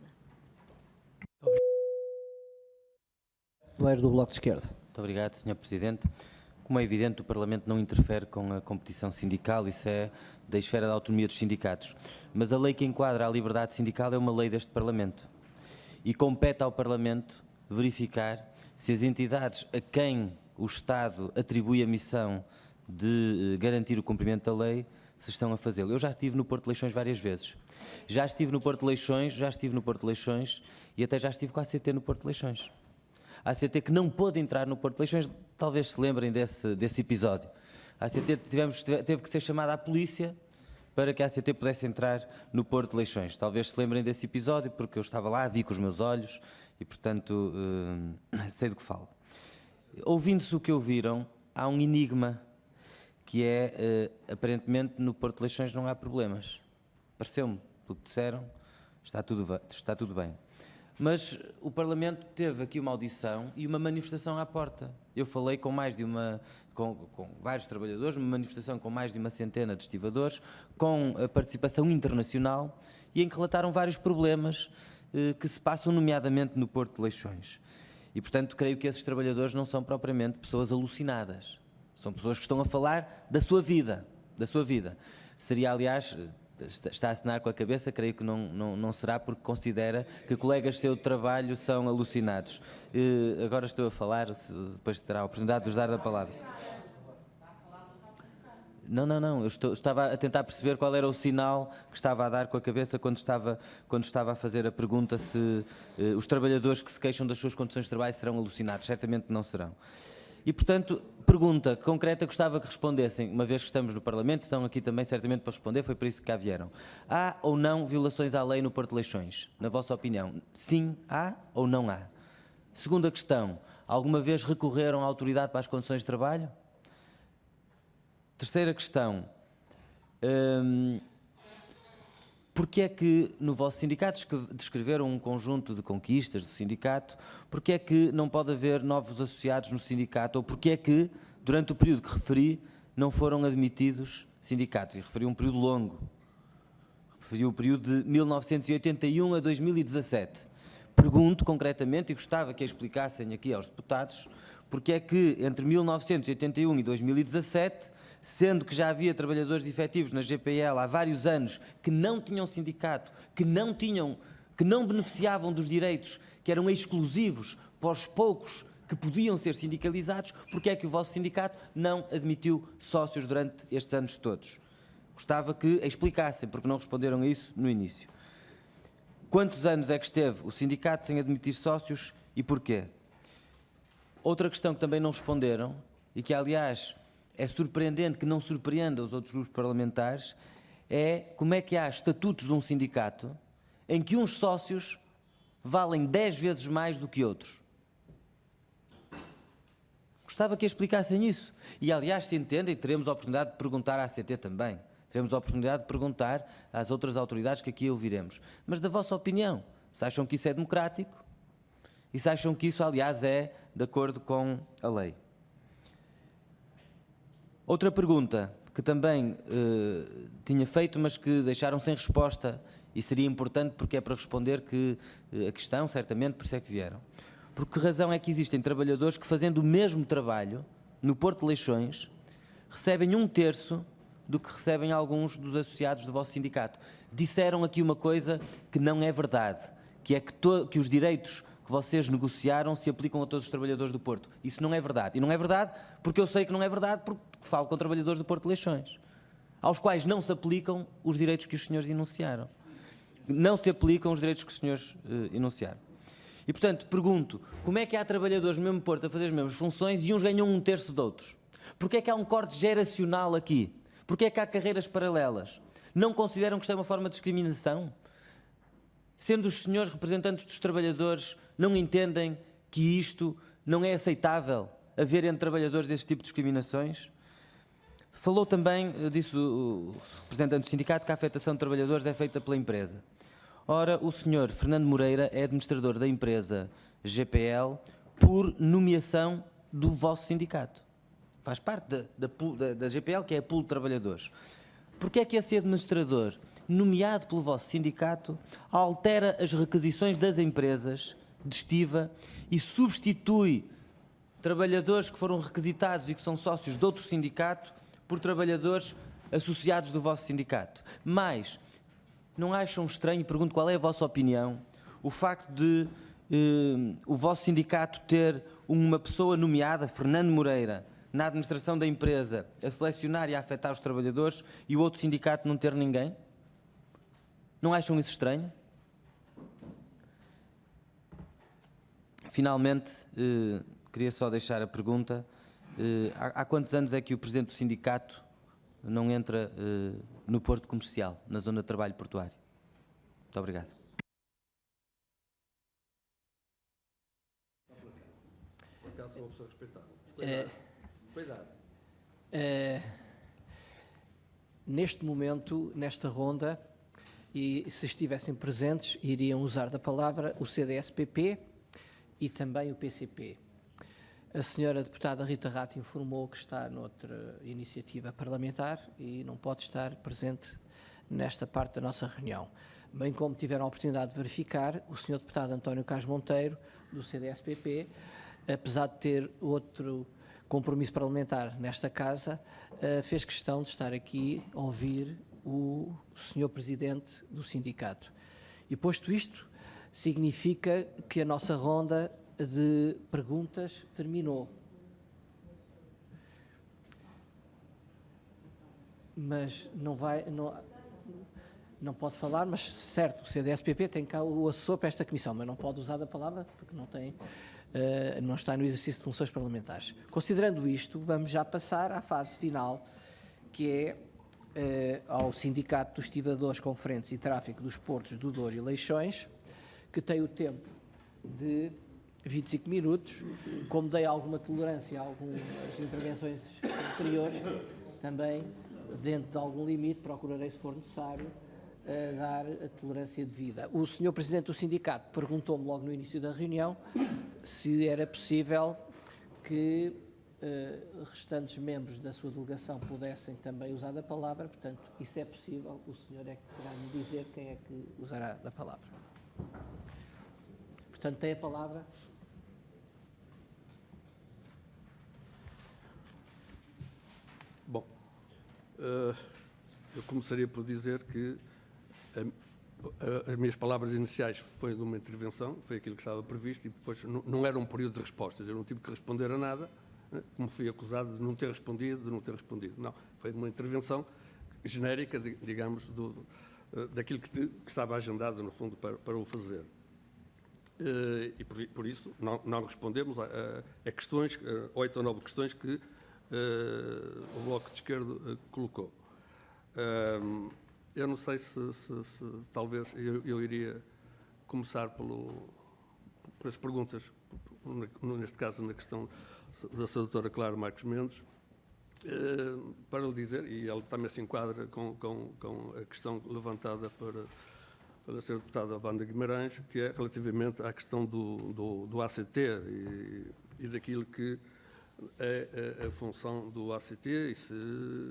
Speaker 1: Conselheiro do Bloco de Esquerda.
Speaker 2: Muito obrigado, Sr. Presidente. Como é evidente, o Parlamento não interfere com a competição sindical, isso é da esfera da autonomia dos sindicatos. Mas a lei que enquadra a liberdade sindical é uma lei deste Parlamento. E compete ao Parlamento verificar se as entidades a quem o Estado atribui a missão de garantir o cumprimento da lei, se estão a fazê-lo. Eu já estive no Porto de Leixões várias vezes. Já estive no Porto de Leixões e até já estive com a ACT no Porto de Leixões. A ACT que não pôde entrar no Porto de Leixões, talvez se lembrem desse episódio. A ACT teve que ser chamada à polícia para que a ACT pudesse entrar no Porto de Leixões. Talvez se lembrem desse episódio, porque eu estava lá, vi com os meus olhos e, portanto, sei do que falo. Ouvindo-se o que ouviram, há um enigma, que é, aparentemente, no Porto de Leixões não há problemas. Pareceu-me, pelo que disseram, está tudo bem. Mas o Parlamento teve aqui uma audição e uma manifestação à porta. Eu falei com vários trabalhadores, uma manifestação com mais de uma centena de estivadores, com a participação internacional e em que relataram vários problemas que se passam nomeadamente no Porto de Leixões. E, portanto, creio que esses trabalhadores não são propriamente pessoas alucinadas. São pessoas que estão a falar da sua vida. Seria, aliás, está a assinar com a cabeça, creio que não será porque considera que colegas seu de trabalho são alucinados. Agora estou a falar, depois terá a oportunidade de vos dar a palavra. Não, eu estava a tentar perceber qual era o sinal que estava a dar com a cabeça quando estava a fazer a pergunta se os trabalhadores que se queixam das suas condições de trabalho serão alucinados. Certamente não serão. E, portanto, pergunta concreta, gostava que respondessem, uma vez que estamos no Parlamento, estão aqui também certamente para responder, foi por isso que cá vieram. Há ou não violações à lei no Porto de Leixões? Na vossa opinião, sim, há ou não há? Segunda questão, alguma vez recorreram à autoridade para as condições de trabalho? Terceira questão, porque é que no vosso sindicato descreveram um conjunto de conquistas do sindicato, porque é que não pode haver novos associados no sindicato, ou porque é que, durante o período que referi, não foram admitidos sindicatos? E referi um período longo, referi o período de 1981 a 2017. Pergunto concretamente, e gostava que a explicassem aqui aos deputados, porque é que entre 1981 e 2017, sendo que já havia trabalhadores efetivos na GPL há vários anos que não tinham sindicato, que não beneficiavam dos direitos que eram exclusivos para os poucos que podiam ser sindicalizados, porque é que o vosso sindicato não admitiu sócios durante estes anos todos? Gostava que explicassem, porque não responderam a isso no início. Quantos anos é que esteve o sindicato sem admitir sócios e porquê? Outra questão que também não responderam, e que, aliás, é surpreendente que não surpreenda os outros grupos parlamentares, é como é que há estatutos de um sindicato em que uns sócios valem 10 vezes mais do que outros. Gostava que explicassem isso. E, aliás, se entendem, teremos a oportunidade de perguntar à ACT também. Teremos a oportunidade de perguntar às outras autoridades que aqui ouviremos. Mas da vossa opinião, se acham que isso é democrático e se acham que isso, aliás, é de acordo com a lei. Outra pergunta que também tinha feito, mas que deixaram sem resposta, e seria importante porque é para responder que a questão, certamente, por isso é que vieram. Por que razão é que existem trabalhadores que, fazendo o mesmo trabalho no Porto de Leixões, recebem 1/3 do que recebem alguns dos associados do vosso sindicato? Disseram aqui uma coisa que não é verdade, que é que os direitos que vocês negociaram se aplicam a todos os trabalhadores do Porto. Isso não é verdade. E não é verdade porque eu sei que não é verdade, porque falo com trabalhadores do Porto de Leixões, aos quais não se aplicam os direitos que os senhores enunciaram. Não se aplicam os direitos que os senhores enunciaram. E, portanto, pergunto, como é que há trabalhadores no mesmo Porto a fazer as mesmas funções e uns ganham 1/3 de outros? Porquê é que há um corte geracional aqui? Porquê é que há carreiras paralelas? Não consideram que isto é uma forma de discriminação? Sendo os senhores representantes dos trabalhadores, não entendem que isto não é aceitável, haver entre trabalhadores deste tipo de discriminações? Falou também, disse o representante do sindicato, que a afetação de trabalhadores é feita pela empresa. Ora, o senhor Fernando Moreira é administrador da empresa GPL por nomeação do vosso sindicato. Faz parte da GPL, que é a pool de trabalhadores. Porquê é que esse administrador, nomeado pelo vosso sindicato, altera as requisições das empresas de estiva e substitui trabalhadores que foram requisitados e que são sócios de outro sindicato por trabalhadores associados do vosso sindicato? Mas não acham estranho, pergunto qual é a vossa opinião, o facto de o vosso sindicato ter uma pessoa nomeada, Fernando Moreira, na administração da empresa, a selecionar e a afetar os trabalhadores, e o outro sindicato não ter ninguém? Não acham isso estranho? Finalmente, queria só deixar a pergunta. Há quantos anos é que o presidente do sindicato não entra no Porto Comercial, na zona de trabalho portuário? Muito obrigado.
Speaker 3: Por acaso sou uma pessoa respeitável. Cuidado.
Speaker 1: Neste momento, nesta ronda, e se estivessem presentes, iriam usar da palavra o CDS-PP e também o PCP. A senhora deputada Rita Rato informou que está noutra iniciativa parlamentar e não pode estar presente nesta parte da nossa reunião. Bem como tiveram a oportunidade de verificar, o senhor deputado António Carlos Monteiro, do CDS-PP, apesar de ter outro compromisso parlamentar nesta casa, fez questão de estar aqui a ouvir o senhor presidente do sindicato. E posto isto, significa que a nossa ronda de perguntas terminou. Mas não pode falar, mas certo, o CDS-PP tem cá o assessor para esta comissão, mas não pode usar da palavra porque não está no exercício de funções parlamentares. Considerando isto, vamos já passar à fase final, que é ao Sindicato dos Estivadores, Conferentes e Tráfico dos Portos do Douro e Leixões, que tem o tempo de 25 minutos. Como dei alguma tolerância a algumas intervenções anteriores, também, dentro de algum limite, procurarei, se for necessário, dar a tolerância devida. O senhor Presidente do Sindicato perguntou-me logo no início da reunião se era possível que restantes membros da sua delegação pudessem também usar da palavra. Portanto, isso é possível. O senhor é que terá de dizer quem é que usará da palavra. Portanto, tem a palavra.
Speaker 3: Bom, eu começaria por dizer que as minhas palavras iniciais foi de uma intervenção, foi aquilo que estava previsto, e depois não era um período de respostas, eu não tive que responder a nada, como fui acusado de não ter respondido, Não, foi uma intervenção genérica, digamos, daquilo que estava agendado, no fundo, para o fazer. E por isso não respondemos a questões, 8 ou 9 questões que o Bloco de Esquerda colocou. Eu não sei se talvez eu iria começar pelas perguntas neste caso na questão da Sra. Doutora Clara Marques Mendes, para lhe dizer, e ele também se enquadra com a questão levantada pela Sra. Deputada Wanda Guimarães, que é relativamente à questão do ACT e daquilo que é a função do ACT, e se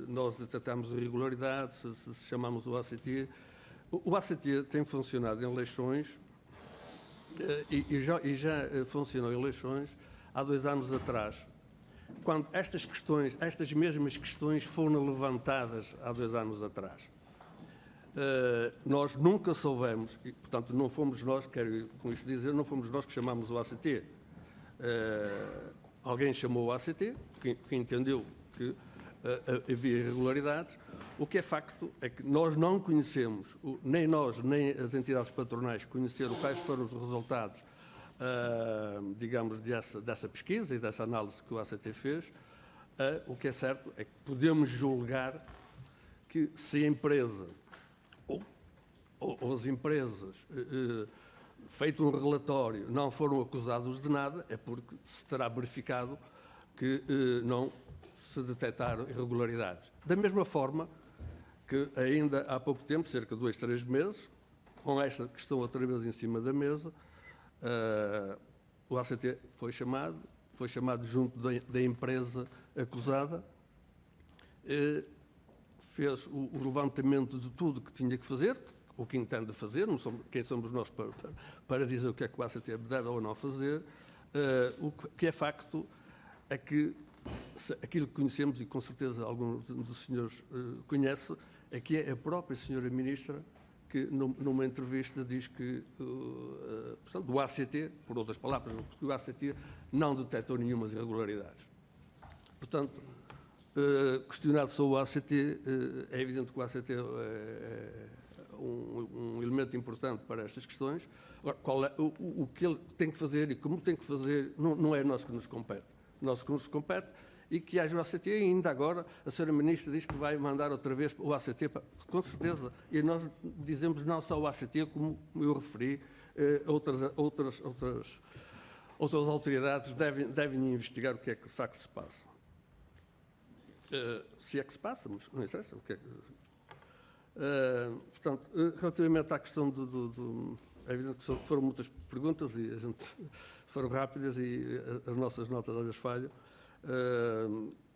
Speaker 3: nós detectamos irregularidades, se chamamos o ACT. O ACT tem funcionado em eleições e já funcionou em eleições há 2 anos atrás, quando estas mesmas questões foram levantadas há 2 anos atrás. Nós nunca soubemos, e, portanto, não fomos nós, quero com isto dizer, não fomos nós que chamámos o ACT. Alguém chamou o ACT, que entendeu que havia irregularidades. O que é facto é que nós não conhecemos, nem nós, nem as entidades patronais conheceram quais foram os resultados, digamos, dessa pesquisa e dessa análise que o ACT fez. O que é certo é que podemos julgar que se a empresa ou as empresas, feito um relatório, não foram acusados de nada, é porque se terá verificado que não se detectaram irregularidades. Da mesma forma que ainda há pouco tempo, cerca de 2, 3 meses, com esta questão outra vez em cima da mesa, o ACT foi chamado junto da empresa acusada, fez o levantamento de tudo que tinha que fazer, o que entende fazer, não somos, quem somos nós para dizer o que é que o ACT deve ou não fazer. O que é facto é que aquilo que conhecemos, e com certeza alguns dos senhores conhece, é que é a própria senhora Ministra que, numa entrevista, diz que, portanto, o ACT, por outras palavras, que o ACT não detectou nenhumas irregularidades. Portanto, questionado sobre o ACT, é evidente que o ACT é um elemento importante para estas questões. Agora, o que ele tem que fazer e como tem que fazer não é nós que nos compete. Nós que nos compete e que haja o ACT, e ainda agora a Sra. Ministra diz que vai mandar outra vez o ACT, com certeza, e nós dizemos não só o ACT, como eu referi, outras autoridades devem investigar o que é que de facto se passa. Se é que se passa, mas não interessa o que é que... portanto, relativamente à questão é evidente que foram muitas perguntas e a gente foram rápidas e as nossas notas às vezes falham.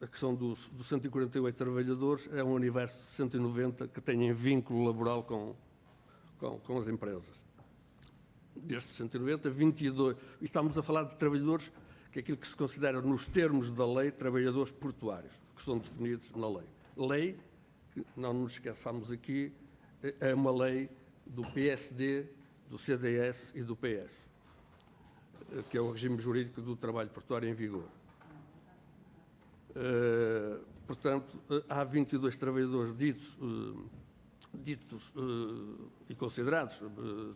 Speaker 3: A questão dos 148 trabalhadores é um universo de 190 que têm vínculo laboral com as empresas. Destes 190, 22... Estamos a falar de trabalhadores que é aquilo que se considera nos termos da lei trabalhadores portuários, que são definidos na lei. Lei, que não nos esqueçamos aqui, é uma lei do PSD, do CDS e do PS, que é o regime jurídico do trabalho portuário em vigor. Portanto, há 22 trabalhadores ditos e considerados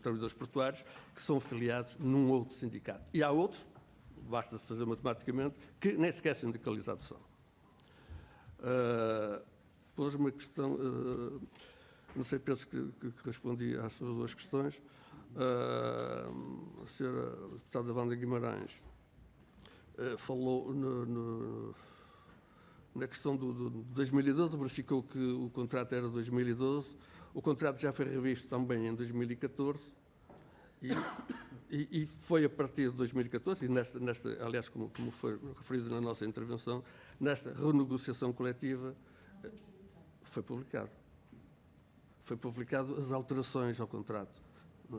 Speaker 3: trabalhadores portuários que são afiliados num outro sindicato. E há outros, basta fazer matematicamente, que nem sequer sindicalizados são. Pôs uma questão, não sei, penso que respondi às suas 2 questões. A senhora deputada Wanda Guimarães falou na questão do 2012, verificou que o contrato era 2012, o contrato já foi revisto também em 2014 e foi a partir de 2014, e aliás, como foi referido na nossa intervenção, nesta renegociação coletiva foi publicado as alterações ao contrato.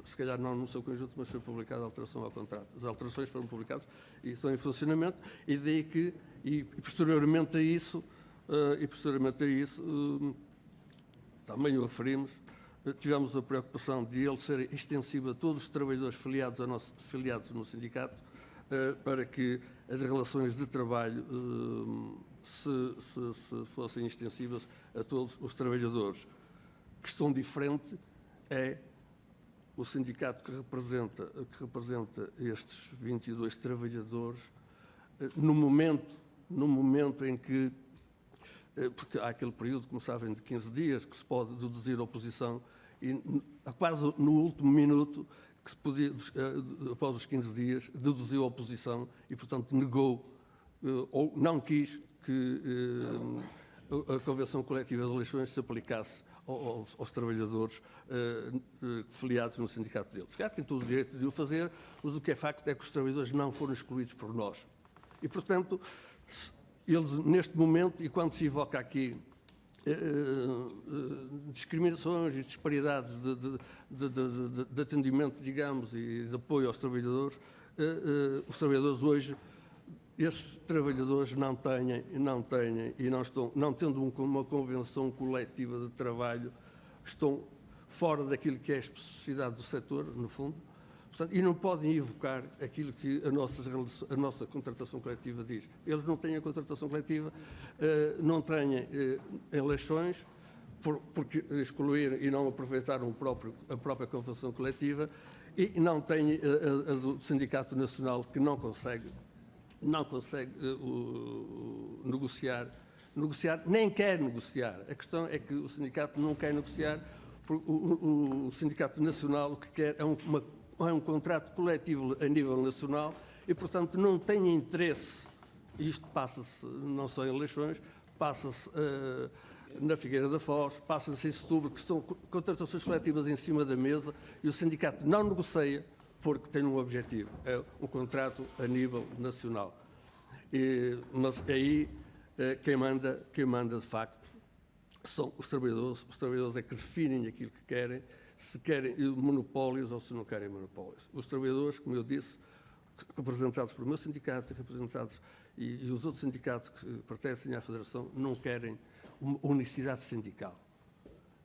Speaker 3: Se calhar não no seu conjunto, mas foi publicada a alteração ao contrato. As alterações foram publicadas e estão em funcionamento, e daí que, e posteriormente a isso, também o referimos, tivemos a preocupação de ele ser extensivo a todos os trabalhadores filiados no sindicato, para que as relações de trabalho se fossem extensivas a todos os trabalhadores. Questão diferente é o sindicato que representa estes 22 trabalhadores, no momento em que, porque há aquele período, como sabem, de 15 dias, que se pode deduzir a oposição, e quase no último minuto que se podia, após os 15 dias, deduziu a oposição e, portanto, negou ou não quis que a Convenção Coletiva de Leixões se aplicasse aos trabalhadores filiados no sindicato deles. Se calhar tem todo o direito de o fazer, mas o que é facto é que os trabalhadores não foram excluídos por nós. E, portanto, eles, neste momento, e quando se evoca aqui discriminações e disparidades de atendimento, digamos, e de apoio aos trabalhadores, os trabalhadores hoje, esses trabalhadores não têm e não tendo uma convenção coletiva de trabalho, estão fora daquilo que é a especificidade do setor, no fundo, portanto, e não podem evocar aquilo que a nossa contratação coletiva diz. Eles não têm a contratação coletiva, não têm eleições, porque excluíram e não aproveitaram a própria convenção coletiva, e não têm a do Sindicato Nacional, que não consegue negociar, nem quer negociar. A questão é que o sindicato não quer negociar, porque o Sindicato Nacional o que quer é um contrato coletivo a nível nacional e, portanto, não tem interesse, e isto passa-se não só em eleições, passa-se na Figueira da Foz, passa-se em Setúbal, que são contratações coletivas em cima da mesa, e o sindicato não negocia porque tem um objetivo, é um contrato a nível nacional. Mas aí quem manda de facto são os trabalhadores é que definem aquilo que querem, se querem monopólios ou se não querem monopólios. Os trabalhadores, como eu disse, representados por meu sindicato, representados e os outros sindicatos que pertencem à Federação, não querem uma unicidade sindical.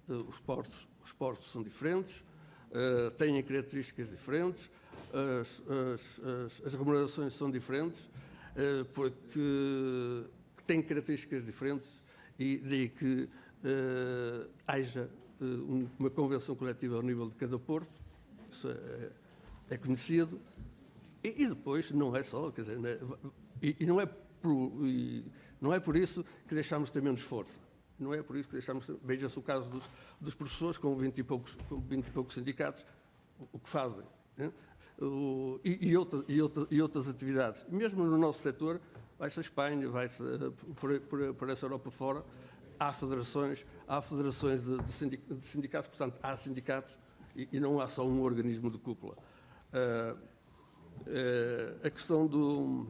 Speaker 3: Os portos são diferentes, têm características diferentes, as remunerações são diferentes, porque têm características diferentes e daí que haja uma convenção coletiva ao nível de cada porto, isso é conhecido, e depois não é só, quer dizer, não é por isso que deixamos de ter menos força. Não é por isso que deixamos. Veja-se o caso dos professores com 20 e poucos sindicatos, o que fazem. Né? E outras atividades. Mesmo no nosso setor, vai-se a Espanha, vai-se por essa Europa fora, há federações de sindicatos, portanto, há sindicatos e não há só um organismo de cúpula. A questão do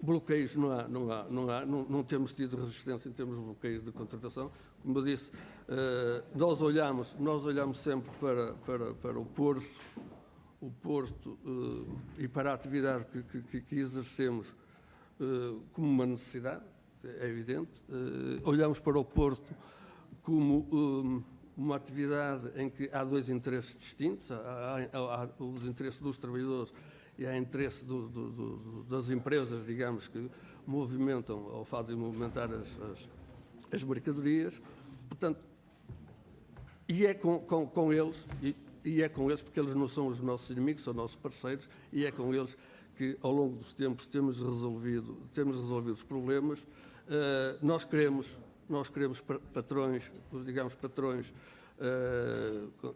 Speaker 3: bloqueios não temos tido resistência em termos de bloqueios de contratação. Como eu disse, nós olhamos sempre para o Porto e para a atividade que exercemos como uma necessidade, é evidente. Olhamos para o Porto como uma atividade em que há dois interesses distintos, há os interesses dos trabalhadores e há interesse das empresas, digamos, que movimentam ou fazem movimentar as mercadorias. Portanto, e é com eles, e é com eles, porque eles não são os nossos inimigos, são nossos parceiros, e é com eles que, ao longo dos tempos, temos resolvido os problemas. Nós queremos patrões, digamos, patrões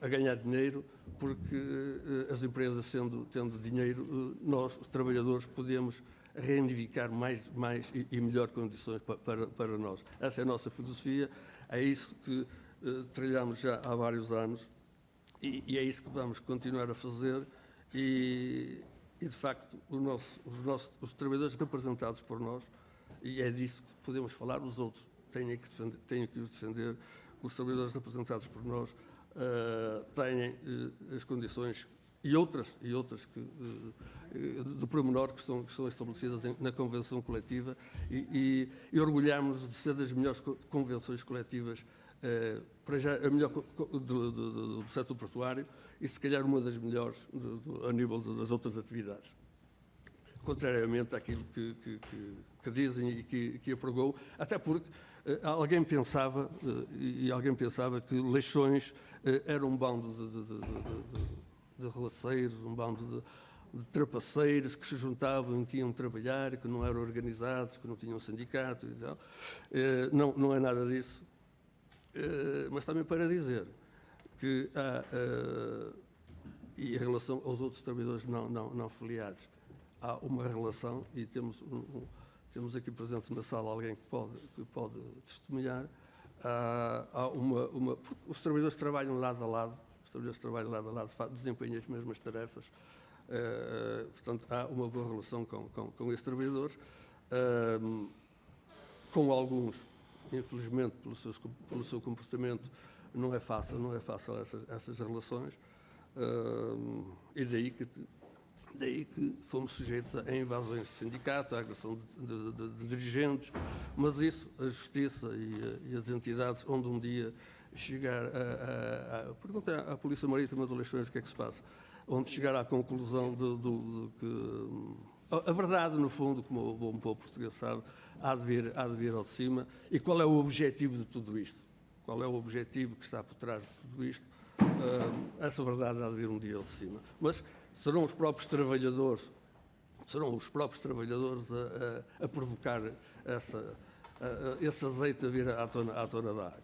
Speaker 3: a ganhar dinheiro, porque as empresas tendo dinheiro, nós, os trabalhadores, podemos reivindicar mais e melhor condições para nós. Essa é a nossa filosofia, é isso que trilhamos já há vários anos e é isso que vamos continuar a fazer e de facto, os trabalhadores representados por nós, e é disso que podemos falar, os outros têm que os defender. Os trabalhadores representados por nós têm as condições e outras que, de pormenor que são estabelecidas na Convenção Coletiva e orgulhamos de ser das melhores convenções coletivas, para já a melhor do setor portuário e se calhar uma das melhores a nível das outras atividades. Contrariamente àquilo que dizem e que apregou, até porque alguém pensava que Leixões era um bando de relaceiros, um bando de trapaceiros que se juntavam e que iam trabalhar, que não eram organizados, que não tinham sindicato e tal. Não é nada disso. Mas também para dizer que há, e em relação aos outros trabalhadores não filiados, há uma relação, e temos aqui presente na sala alguém que pode testemunhar. Os trabalhadores trabalham lado a lado, desempenham as mesmas tarefas, portanto, há uma boa relação com esses trabalhadores. Com alguns, infelizmente, pelo seu comportamento, não é fácil essas relações, e daí que fomos sujeitos a invasões de sindicato, a agressão de dirigentes, mas isso, a Justiça e as entidades, onde um dia chegar pergunta à Polícia Marítima de Leixões o que é que se passa, onde chegar à conclusão de que a verdade, no fundo, como o bom povo português sabe, há de vir ao de cima. E qual é o objetivo de tudo isto? Qual é o objetivo que está por trás de tudo isto? Essa verdade há de vir um dia ao de cima. Mas serão os próprios trabalhadores a provocar esse azeite a vir à tona da água.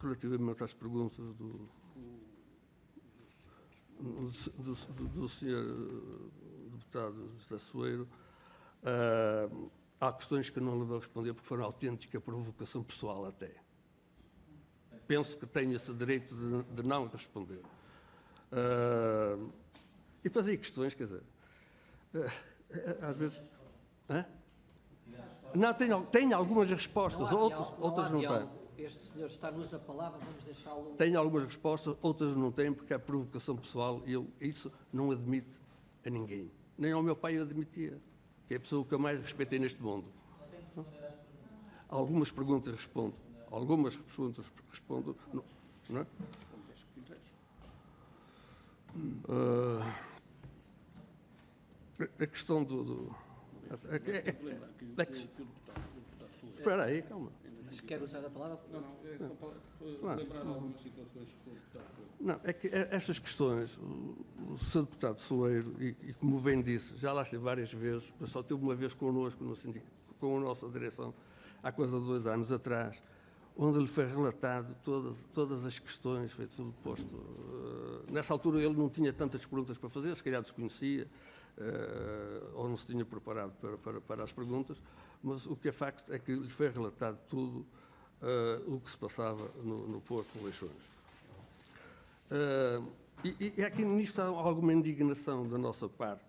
Speaker 3: Relativamente às perguntas do Sr. Deputado José Soeiro, há questões que não lhe vou responder porque foram autêntica provocação pessoal até. Penso que tenho esse direito de não responder. E depois aí questões, quer dizer, às vezes... Não, tenho algumas respostas, outras não tenho.
Speaker 1: Este senhor está no uso da palavra, vamos deixá-lo...
Speaker 3: Tenho algumas respostas, outras não tenho, porque é provocação pessoal e isso não admite a ninguém. Nem ao meu pai eu admitia, que é a pessoa que eu mais respeitei neste mundo. Algumas perguntas respondo. Não é? A questão Espera aí, calma.
Speaker 1: Mas quer usar a palavra?
Speaker 6: Não, é só para lembrar algumas situações que o deputado foi.
Speaker 3: Não, é que estas questões, o Sr. Deputado Soeiro, e como bem disse, já lá esteve várias vezes, mas só teve uma vez connosco, com a nossa direção, há coisa de 2 anos atrás, onde lhe foi relatado todas as questões, foi tudo posto. Nessa altura ele não tinha tantas perguntas para fazer, se calhar desconhecia, ou não se tinha preparado para as perguntas, mas o que é facto é que lhe foi relatado tudo o que se passava no Porto de Leixões. E aqui nisto há alguma indignação da nossa parte,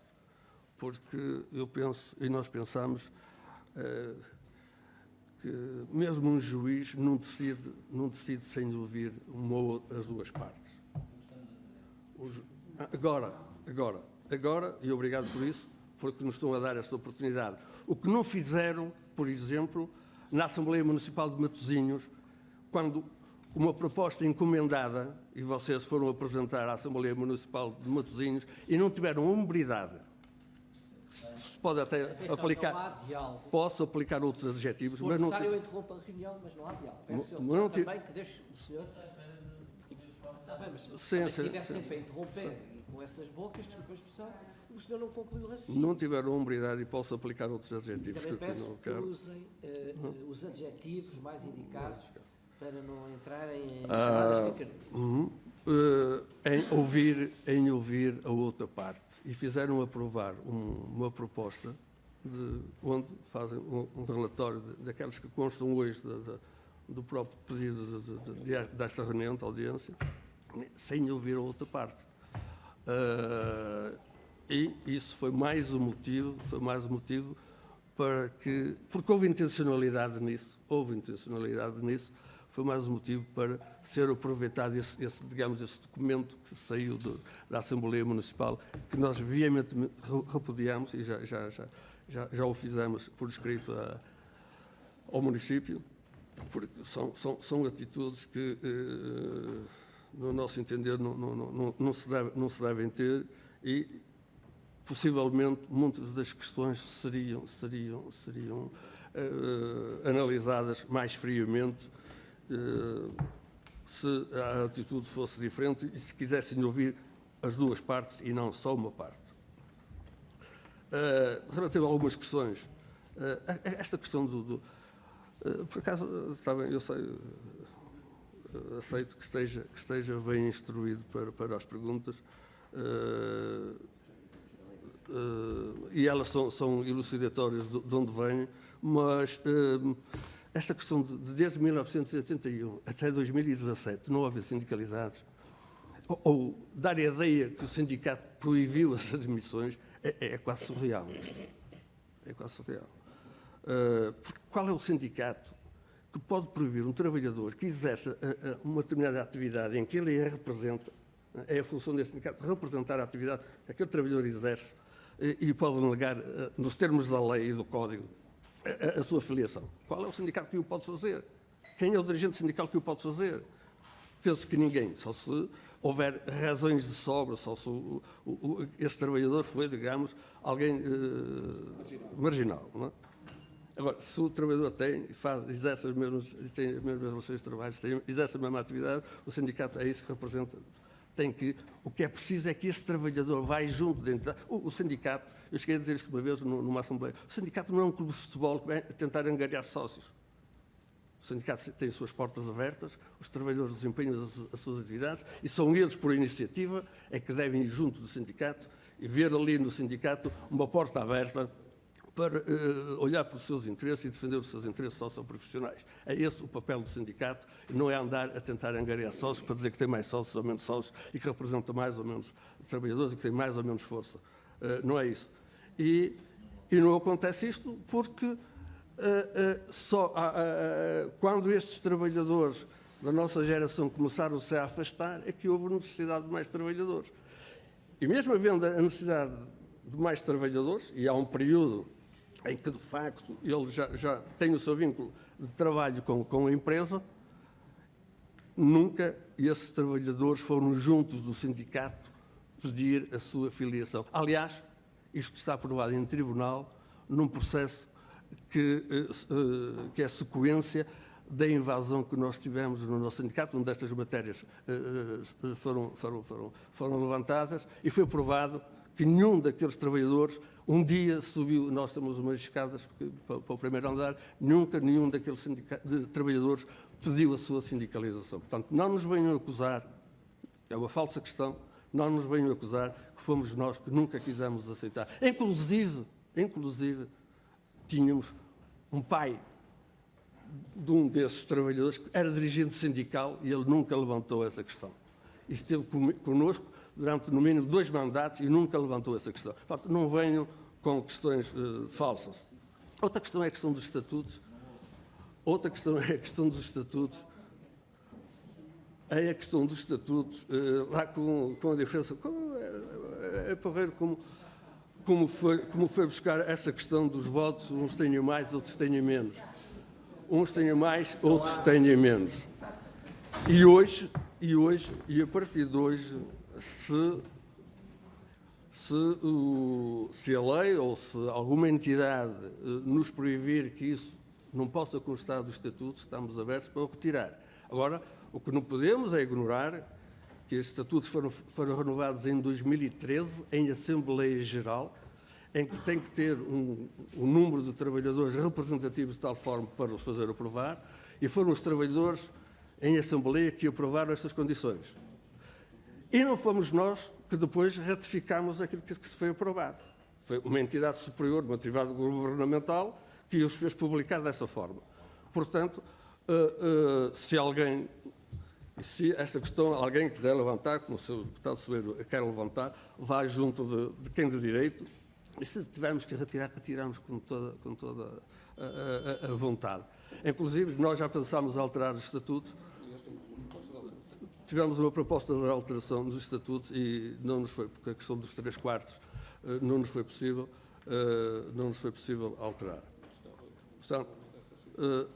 Speaker 3: porque eu penso, e nós pensamos, que mesmo um juiz não decide sem ouvir as duas partes. Agora, e obrigado por isso, porque nos estão a dar esta oportunidade. O que não fizeram, por exemplo, na Assembleia Municipal de Matosinhos, quando uma proposta encomendada, e vocês foram apresentar à Assembleia Municipal de Matosinhos, e não tiveram hombridade. Se pode até aplicar...
Speaker 1: Não há diálogo.
Speaker 3: Posso aplicar outros adjetivos,
Speaker 1: Se for
Speaker 3: mas não...
Speaker 1: necessário, eu interrompo a reunião, mas não há diálogo. Peço
Speaker 3: Não
Speaker 1: também que deixe o senhor... Está bem, mas se estiver sempre a interromper e com essas bocas, desculpa a expressão, o senhor não concluiu o raciocínio.
Speaker 3: Não tiveram hombridade e posso aplicar outros adjetivos.
Speaker 1: Também peço
Speaker 3: não
Speaker 1: que
Speaker 3: quero.
Speaker 1: usem os adjetivos mais indicados para não entrarem em chamadas picardias.
Speaker 3: Em ouvir a outra parte. E fizeram aprovar uma proposta onde fazem um relatório daquelas que constam hoje do próprio pedido desta reunião, de audiência, sem ouvir a outra parte. E isso foi mais um motivo para que, porque houve intencionalidade nisso, foi mais um motivo para ser aproveitado esse documento que saiu da Assembleia Municipal, que nós veementemente repudiamos e já o fizemos por escrito ao município, porque são atitudes que, no nosso entender, não se devem ter e, possivelmente, muitas das questões seriam analisadas mais friamente se a atitude fosse diferente e se quisessem ouvir as duas partes e não só uma parte. Relativo a algumas questões, esta questão Por acaso, está bem, eu sei, aceito que esteja bem instruído para as perguntas, e elas são elucidatórias de onde venho, mas esta questão desde 1981 até 2017 não haver sindicalizados, ou dar a ideia que o sindicato proibiu as admissões, é quase surreal. É quase surreal. Porque qual é o sindicato que pode proibir um trabalhador que exerce uma determinada atividade em que ele representa, é a função desse sindicato, representar a atividade que aquele trabalhador exerce, e pode negar, nos termos da lei e do Código, a sua filiação? Qual é o sindicato que o pode fazer? Quem é o dirigente sindical que o pode fazer? Penso que ninguém, só se houver razões de sobra, só se esse trabalhador foi, digamos, alguém marginal. Não é? Agora, se o trabalhador exerce as mesmas relações de trabalho, exerce a mesma atividade, o sindicato é isso que representa. O que é preciso é que esse trabalhador vai junto dentro. O sindicato, eu cheguei a dizer isto uma vez numa assembleia, o sindicato não é um clube de futebol que vai tentar angariar sócios. O sindicato tem as suas portas abertas, os trabalhadores desempenham as suas atividades e são eles, por iniciativa, é que devem ir junto do sindicato e ver ali no sindicato uma porta aberta para olhar para os seus interesses e defender os seus interesses socioprofissionais. É esse o papel do sindicato, não é andar a tentar angariar sócios para dizer que tem mais sócios ou menos sócios e que representa mais ou menos trabalhadores e que tem mais ou menos força. Não é isso. E não acontece isto porque quando estes trabalhadores da nossa geração começaram-se a afastar, é que houve necessidade de mais trabalhadores. E mesmo havendo a necessidade de mais trabalhadores, e há um período em que, de facto, ele já tem o seu vínculo de trabalho com a empresa, nunca esses trabalhadores foram juntos do sindicato pedir a sua filiação. Aliás, isto está aprovado em tribunal num processo que é sequência da invasão que nós tivemos no nosso sindicato, onde estas matérias foram levantadas, e foi provado que nenhum daqueles trabalhadores um dia subiu, nós temos umas escadas para o primeiro andar, nunca nenhum daqueles trabalhadores pediu a sua sindicalização. Portanto, não nos venham acusar, é uma falsa questão, não nos venham acusar que fomos nós que nunca quisemos aceitar. Inclusive, tínhamos um pai de um desses trabalhadores que era dirigente sindical e ele nunca levantou essa questão. E esteve connosco durante, no mínimo, 2 mandatos e nunca levantou essa questão. Portanto, não venham com questões falsas. Outra questão é a questão dos estatutos. Lá com a diferença. É para ver como foi buscar essa questão dos votos. Uns tenham mais, outros tenham menos. Uns tenham mais, outros tenham menos. E a partir de hoje, se a lei ou se alguma entidade nos proibir que isso não possa constar do Estatuto, estamos abertos para o retirar. Agora, o que não podemos é ignorar que estes estatutos foram renovados em 2013, em Assembleia Geral, em que tem que ter um número de trabalhadores representativos de tal forma para os fazer aprovar, e foram os trabalhadores em Assembleia que aprovaram estas condições. E não fomos nós que depois ratificámos aquilo que se foi aprovado. Foi uma entidade superior, uma entidade governamental, que os fez publicar dessa forma. Portanto, se esta questão alguém quiser levantar, como o Sr. Deputado Soeiro quer levantar, vá junto de quem de direito, e se tivermos que retirar, retiramos com toda a vontade. Inclusive, nós já pensámos alterar os estatutos, tivemos uma proposta de alteração dos estatutos e não nos foi, porque a questão dos 3/4 não nos foi possível alterar. Portanto,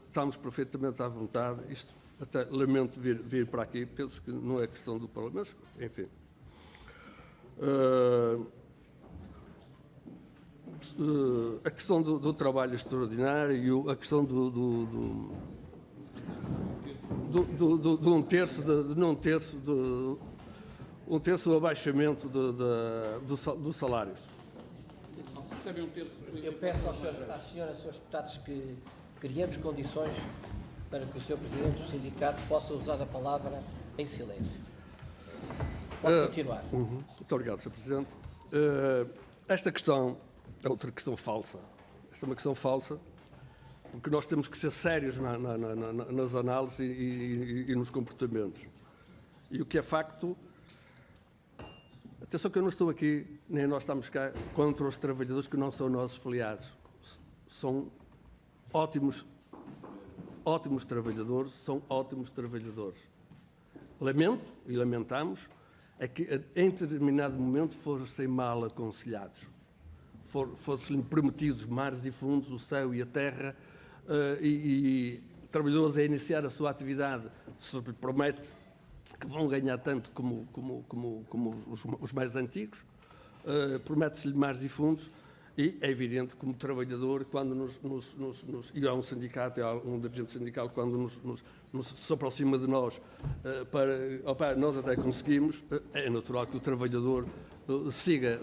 Speaker 3: estamos perfeitamente à vontade. Isto até lamento vir para aqui, penso que não é questão do Parlamento, mas, enfim. A questão do trabalho extraordinário, a questão de um terço do abaixamento dos salários.
Speaker 6: Recebem um terço.
Speaker 1: Eu peço às senhoras e senhores deputados que criemos condições para que o Sr. Presidente do Sindicato possa usar a palavra em silêncio. Pode continuar.
Speaker 3: Muito obrigado, Sr. Presidente. Esta questão é outra questão falsa. Esta é uma questão falsa, porque nós temos que ser sérios nas análises e nos comportamentos. E o que é facto, atenção que eu não estou aqui, nem nós estamos cá, contra os trabalhadores que não são nossos filiados. São ótimos trabalhadores, são ótimos trabalhadores. Lamento e lamentamos é que em determinado momento fossem mal aconselhados. Fossem prometidos mares e fundos, o céu e a terra, e trabalhadores a iniciar a sua atividade se promete que vão ganhar tanto como os mais antigos, promete-se-lhe mares e fundos, e é evidente como trabalhador, quando e há um sindicato, há um dirigente sindical, quando se aproxima de nós nós até conseguimos, é natural que o trabalhador siga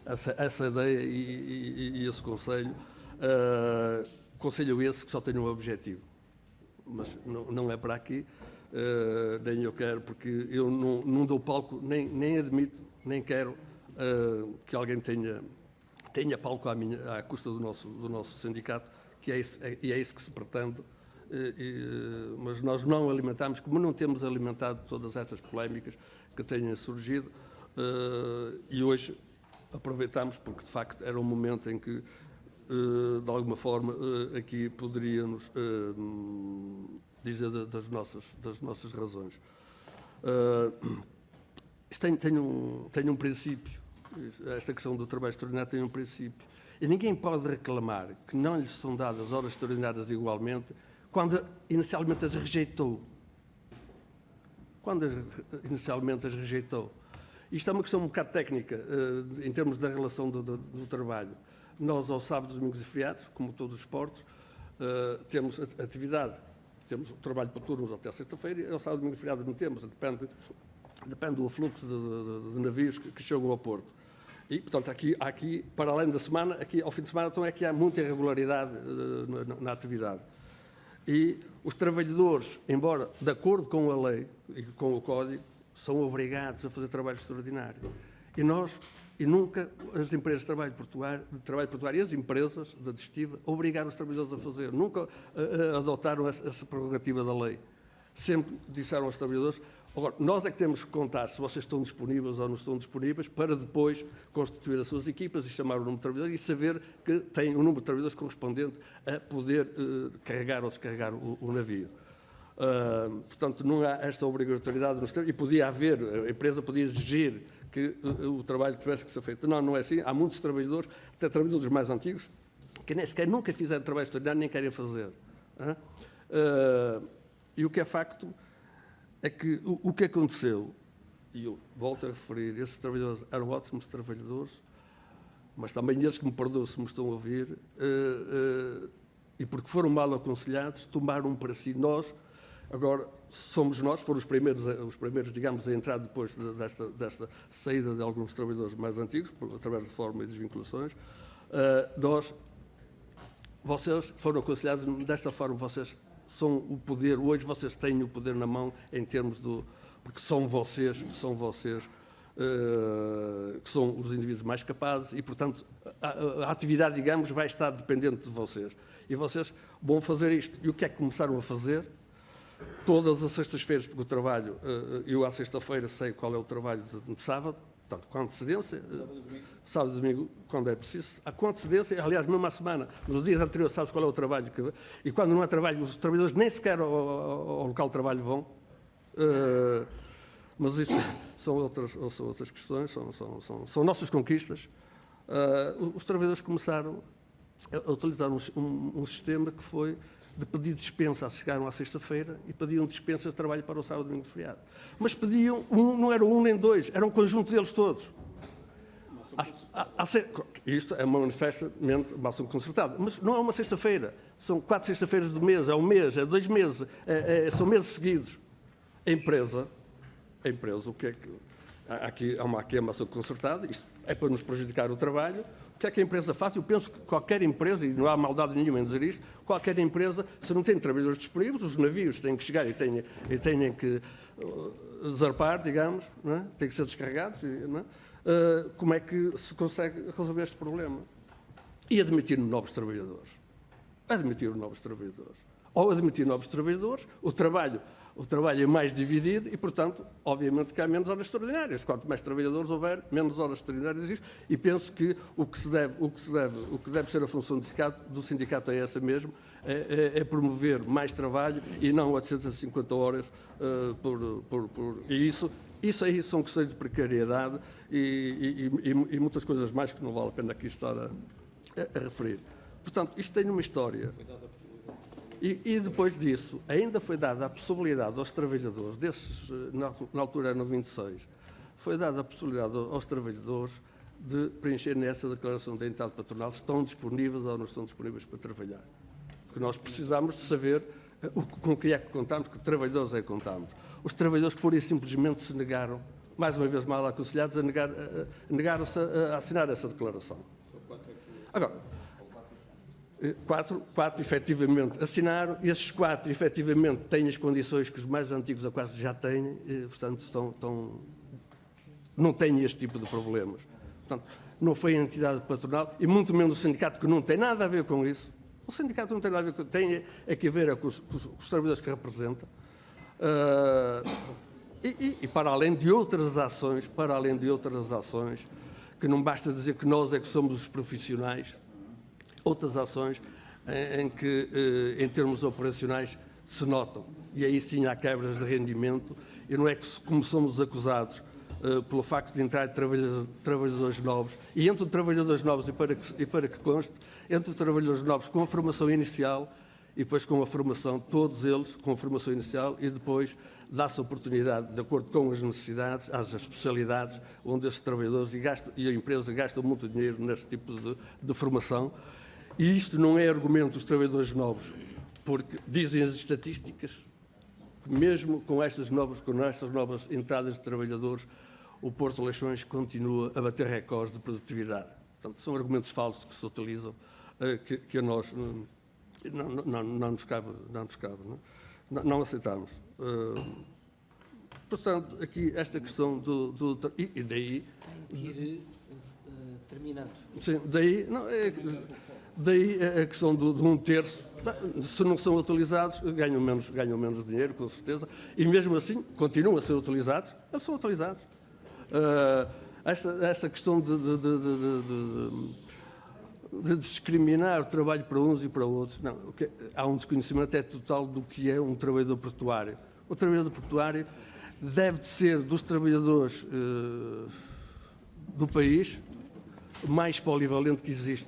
Speaker 3: essa ideia e esse conselho. Conselho esse que só tem um objetivo, mas não é para aqui, nem eu quero, porque eu não dou palco, nem admito, nem quero que alguém tenha palco à custa do nosso sindicato, que é isso que se pretende, mas nós não alimentamos, como não temos alimentado todas estas polémicas que têm surgido, e hoje aproveitamos porque de facto era um momento em que de alguma forma aqui poderíamos dizer das nossas razões. Tem um princípio. Esta questão do trabalho extraordinário tem um princípio. E ninguém pode reclamar que não lhes são dadas horas extraordinárias igualmente quando inicialmente as rejeitou. Isto é uma questão um bocado técnica, em termos da relação do trabalho. Nós, aos sábados, domingos e feriados, como todos os esportes, temos atividade. Temos o trabalho por turnos até sexta-feira, e ao sábado, domingo e feriado não temos. Depende do afluxo de navios que chegam ao porto. E, portanto, aqui, para além da semana, aqui ao fim de semana, então é que há muita irregularidade na atividade. E os trabalhadores, embora de acordo com a lei e com o Código, são obrigados a fazer trabalho extraordinário. E nunca as empresas de trabalho portuário e as empresas da digestiva obrigaram os trabalhadores a fazer. Nunca adotaram essa prerrogativa da lei. Sempre disseram aos trabalhadores: agora, nós é que temos que contar se vocês estão disponíveis ou não estão disponíveis para depois constituir as suas equipas e chamar o número de trabalhadores e saber que tem um número de trabalhadores correspondente a poder carregar ou descarregar o navio. Portanto, não há esta obrigatoriedade e podia haver, a empresa podia exigir que o trabalho tivesse que ser feito. Não é assim. Há muitos trabalhadores, até trabalhadores mais antigos, que nem sequer nunca fizeram trabalho extraordinário nem querem fazer. E o que é facto é que o que aconteceu, e eu volto a referir, esses trabalhadores eram ótimos trabalhadores, mas também eles que me perdoam se me estão a ouvir, e porque foram mal aconselhados, tomaram para si. Nós, agora, foram os primeiros, digamos, a entrar depois desta saída de alguns trabalhadores mais antigos, através de reforma e desvinculações. Vocês foram aconselhados desta forma, vocês são o poder, hoje vocês têm o poder na mão em termos porque são vocês que são os indivíduos mais capazes e, portanto, a atividade, digamos, vai estar dependente de vocês. E vocês vão fazer isto. E o que é que começaram a fazer? Todas as sextas-feiras, porque o trabalho, eu à sexta-feira sei qual é o trabalho de sábado, portanto, com antecedência, sábado e domingo, quando é preciso, com antecedência, aliás, mesmo à semana, nos dias anteriores, sabes qual é o trabalho, e quando não há trabalho, os trabalhadores nem sequer ao local de trabalho vão, mas isso são outras questões, são nossas conquistas. Os trabalhadores começaram a utilizar um sistema que foi de pedir dispensa, chegaram à sexta-feira e pediam dispensa de trabalho para o sábado, domingo e feriado. Mas pediam não era um nem dois, era um conjunto deles todos. Isto é manifestamente uma ação concertada, mas não é uma sexta-feira, são 4 sextas-feiras do mês, é um mês, é 2 meses, são meses seguidos. A empresa, o que é que... aqui há uma ação concertada, isto é para nos prejudicar o trabalho. O que é que a empresa faz? Eu penso que qualquer empresa, e não há maldade nenhuma em dizer isto, qualquer empresa, se não tem trabalhadores disponíveis, os navios têm que chegar e têm que zarpar, digamos, não é? Têm que ser descarregados, não é? Como é que se consegue resolver este problema? E admitir novos trabalhadores. Admitir novos trabalhadores. Ao admitir novos trabalhadores, o trabalho é mais dividido e, portanto, obviamente que há menos horas extraordinárias. Quanto mais trabalhadores houver, menos horas extraordinárias existe. E penso que o que deve ser a função do sindicato é essa mesmo, é promover mais trabalho e não 850 horas E isso aí são questões de precariedade e muitas coisas mais que não vale a pena aqui estar a referir. Portanto, isto tem uma história. E depois disso, ainda foi dada a possibilidade aos trabalhadores, na altura eram 26, foi dada a possibilidade aos trabalhadores de preencherem essa declaração de entidade patronal, se estão disponíveis ou não estão disponíveis para trabalhar. Porque nós precisamos de saber com que é que contamos, que trabalhadores é que contamos. Os trabalhadores pura e simplesmente se negaram, mais uma vez mal aconselhados, negaram-se a assinar essa declaração. Agora, quatro efetivamente assinaram, esses 4 efetivamente têm as condições que os mais antigos a quase já têm, e, portanto não têm este tipo de problemas. Portanto, não foi a entidade patronal, e muito menos o sindicato, que não tem nada a ver com isso. O sindicato não tem nada a ver com isso, tem a ver com os trabalhadores que representa. E para além de outras ações, que não basta dizer que nós é que somos os profissionais, outras ações em que, em termos operacionais, se notam. E aí sim há quebras de rendimento, e não é que, como somos acusados pelo facto de entrar trabalhadores novos, e entre trabalhadores novos, e para que conste, entre trabalhadores novos com a formação inicial e depois com a formação, todos eles com a formação inicial, e depois dá-se oportunidade, de acordo com as necessidades, às especialidades, onde esses trabalhadores e a empresa gastam muito dinheiro neste tipo de formação. E isto não é argumento dos trabalhadores novos, porque dizem as estatísticas que mesmo com estas novas entradas de trabalhadores, o Porto de Leixões continua a bater recordes de produtividade. Portanto, são argumentos falsos que se utilizam, que a nós não nos cabe, não aceitamos. Portanto, aqui esta questão e daí...
Speaker 1: Tem que ir terminando.
Speaker 3: Sim, daí a questão de 1/3, se não são utilizados, ganham menos dinheiro, com certeza, e mesmo assim continuam a ser utilizados, eles são utilizados. Esta questão de discriminar o trabalho para uns e para outros, não, há um desconhecimento até total do que é um trabalhador portuário. O trabalhador portuário deve ser dos trabalhadores do país mais polivalente que existe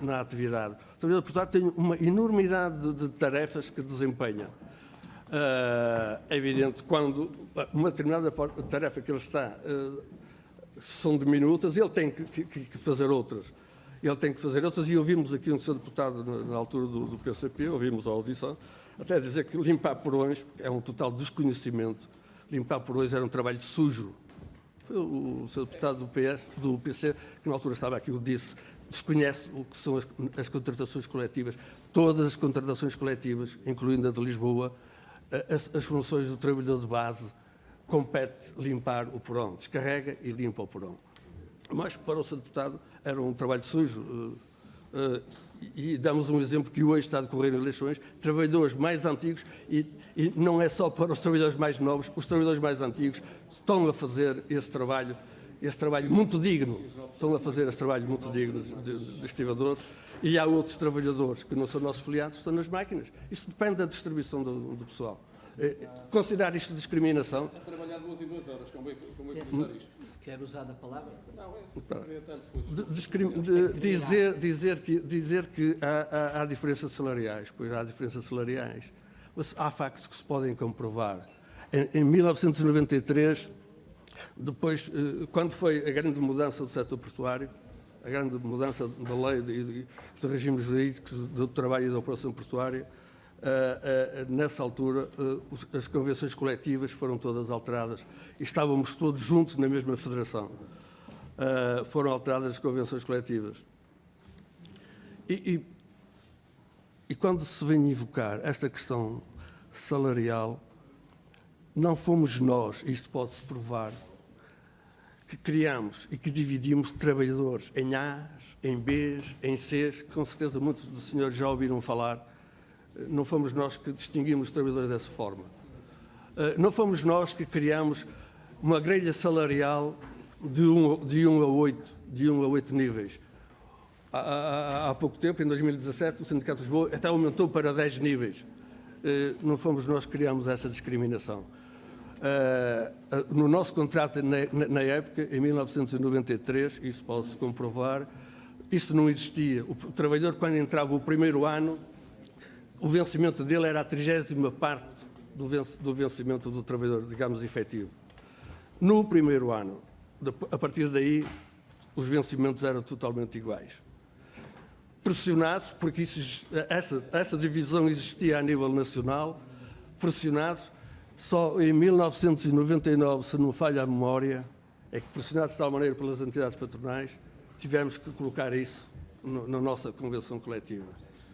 Speaker 3: na atividade. O trabalhador portuário tem uma enormidade de tarefas que desempenha. É evidente, quando uma determinada tarefa que ele está são diminutas, ele tem que fazer outras. E ouvimos aqui um senhor deputado, na altura do PCP, ouvimos a audição, até dizer que limpar porões é um total desconhecimento. Limpar porões era um trabalho sujo. Foi o senhor deputado do PC, que na altura estava aqui, o disse, desconhece o que são as contratações coletivas. Todas as contratações coletivas, incluindo a de Lisboa, as funções do trabalhador de base, compete limpar o porão, descarrega e limpa o porão. Mas para o senhor deputado era um trabalho sujo. E damos um exemplo que hoje está a decorrer em eleições, trabalhadores mais antigos, e não é só para os trabalhadores mais novos, os trabalhadores mais antigos estão a fazer esse trabalho muito digno, de estivadores, e há outros trabalhadores que não são nossos filiados, estão nas máquinas. Isso depende da distribuição do pessoal. Considerar isto discriminação...
Speaker 6: É trabalhar 2 e 2 horas, como é pensar isto?
Speaker 1: Se quer usar a palavra?
Speaker 6: Não,
Speaker 3: Dizer que há diferenças salariais, pois há diferenças salariais, mas há factos que se podem comprovar. Em 1993, depois, quando foi a grande mudança do setor portuário, a grande mudança da lei do regime jurídico do trabalho e da operação portuária, nessa altura, as convenções coletivas foram todas alteradas e estávamos todos juntos na mesma federação. Foram alteradas as convenções coletivas. E quando se vem invocar esta questão salarial, não fomos nós, isto pode-se provar, que criamos e que dividimos trabalhadores em A's, em B's, em C's, que com certeza muitos dos senhores já ouviram falar. Não fomos nós que distinguimos os trabalhadores dessa forma. Não fomos nós que criamos uma grelha salarial de 1 a 8 níveis. Há pouco tempo, em 2017, o Sindicato de Lisboa até aumentou para 10 níveis. Não fomos nós que criamos essa discriminação. No nosso contrato, na época, em 1993, isso pode-se comprovar, isso não existia. O trabalhador, quando entrava o primeiro ano, o vencimento dele era a 30ª parte do vencimento do trabalhador, digamos, efetivo. No primeiro ano, a partir daí, os vencimentos eram totalmente iguais. Pressionados, porque essa divisão existia a nível nacional, pressionados, só em 1999, se não falha a memória, é que pressionados de tal maneira pelas entidades patronais, tivemos que colocar isso na nossa convenção coletiva.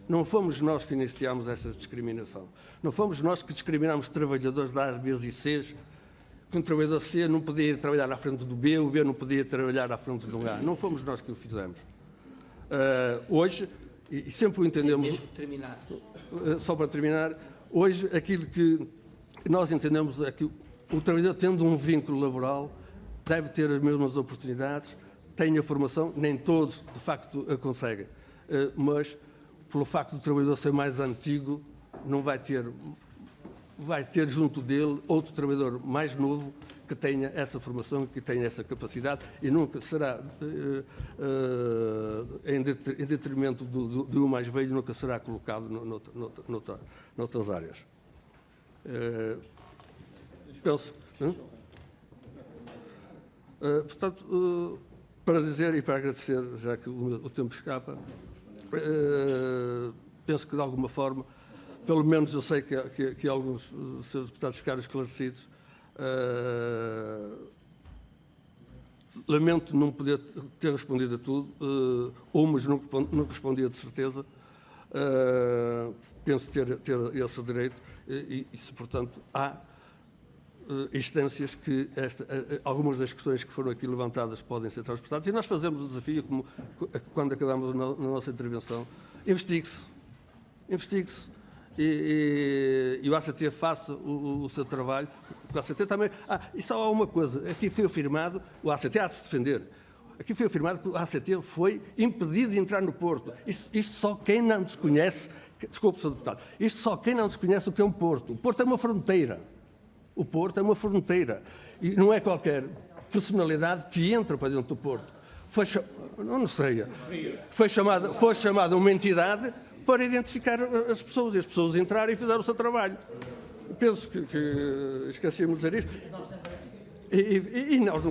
Speaker 3: Não fomos nós que iniciámos esta discriminação. Não fomos nós que discriminámos trabalhadores da A, B e C, que um trabalhador C não podia ir trabalhar à frente do B, o B não podia trabalhar à frente do A. Não fomos nós que o fizemos. Hoje, e sempre o entendemos...
Speaker 1: Mesmo terminar.
Speaker 3: Só para terminar, hoje aquilo que nós entendemos é que o trabalhador, tendo um vínculo laboral, deve ter as mesmas oportunidades, tem a formação, nem todos, de facto, a conseguem. Mas, pelo facto do trabalhador ser mais antigo, não vai ter junto dele outro trabalhador mais novo que tenha essa formação, que tenha essa capacidade e nunca será, em detrimento do mais velho, nunca será colocado noutras áreas. Penso, portanto, para dizer e para agradecer, já que o tempo escapa, penso que de alguma forma, pelo menos eu sei que alguns seus deputados ficaram esclarecidos. Lamento não poder ter respondido a tudo, mas não respondia de certeza. Penso ter esse direito e se, portanto, há instâncias que algumas das questões que foram aqui levantadas podem ser transportadas e nós fazemos o desafio, como quando acabamos na nossa intervenção, investigue-se e o ACT faça o seu trabalho. O ACT também... e só há uma coisa, aqui foi afirmado, o ACT há de se defender, aqui foi afirmado que o ACT foi impedido de entrar no Porto. Isto só quem não desconhece, desculpe, Sr. Deputado, isto só quem não desconhece o que é um Porto. O Porto é uma fronteira. O Porto é uma fronteira. E não é qualquer personalidade que entra para dentro do Porto. Não sei. Foi chamada uma entidade para identificar as pessoas. E as pessoas entraram e fizeram o seu trabalho. Penso que esquecíamos de dizer isto. E nós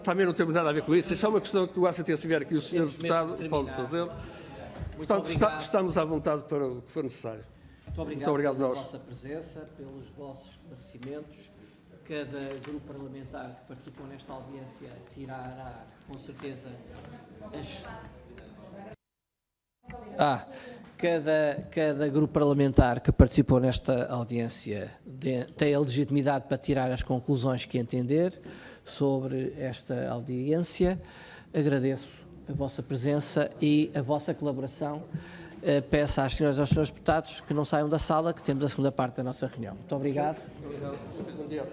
Speaker 3: também não temos nada a ver com isso. Isso é uma questão que o ACT, se vier aqui o Sr. Deputado, pode fazer. Portanto, estamos à vontade para o que for necessário.
Speaker 1: Muito obrigado pela vossa presença, pelos vossos esclarecimentos. Cada grupo parlamentar que participou nesta audiência tirará, com certeza, cada grupo parlamentar que participou nesta audiência tem a legitimidade para tirar as conclusões que entender sobre esta audiência. Agradeço a vossa presença e a vossa colaboração. Peço às senhoras e aos senhores deputados que não saiam da sala, que temos a segunda parte da nossa reunião. Muito obrigado.
Speaker 3: Obrigado. Bom dia.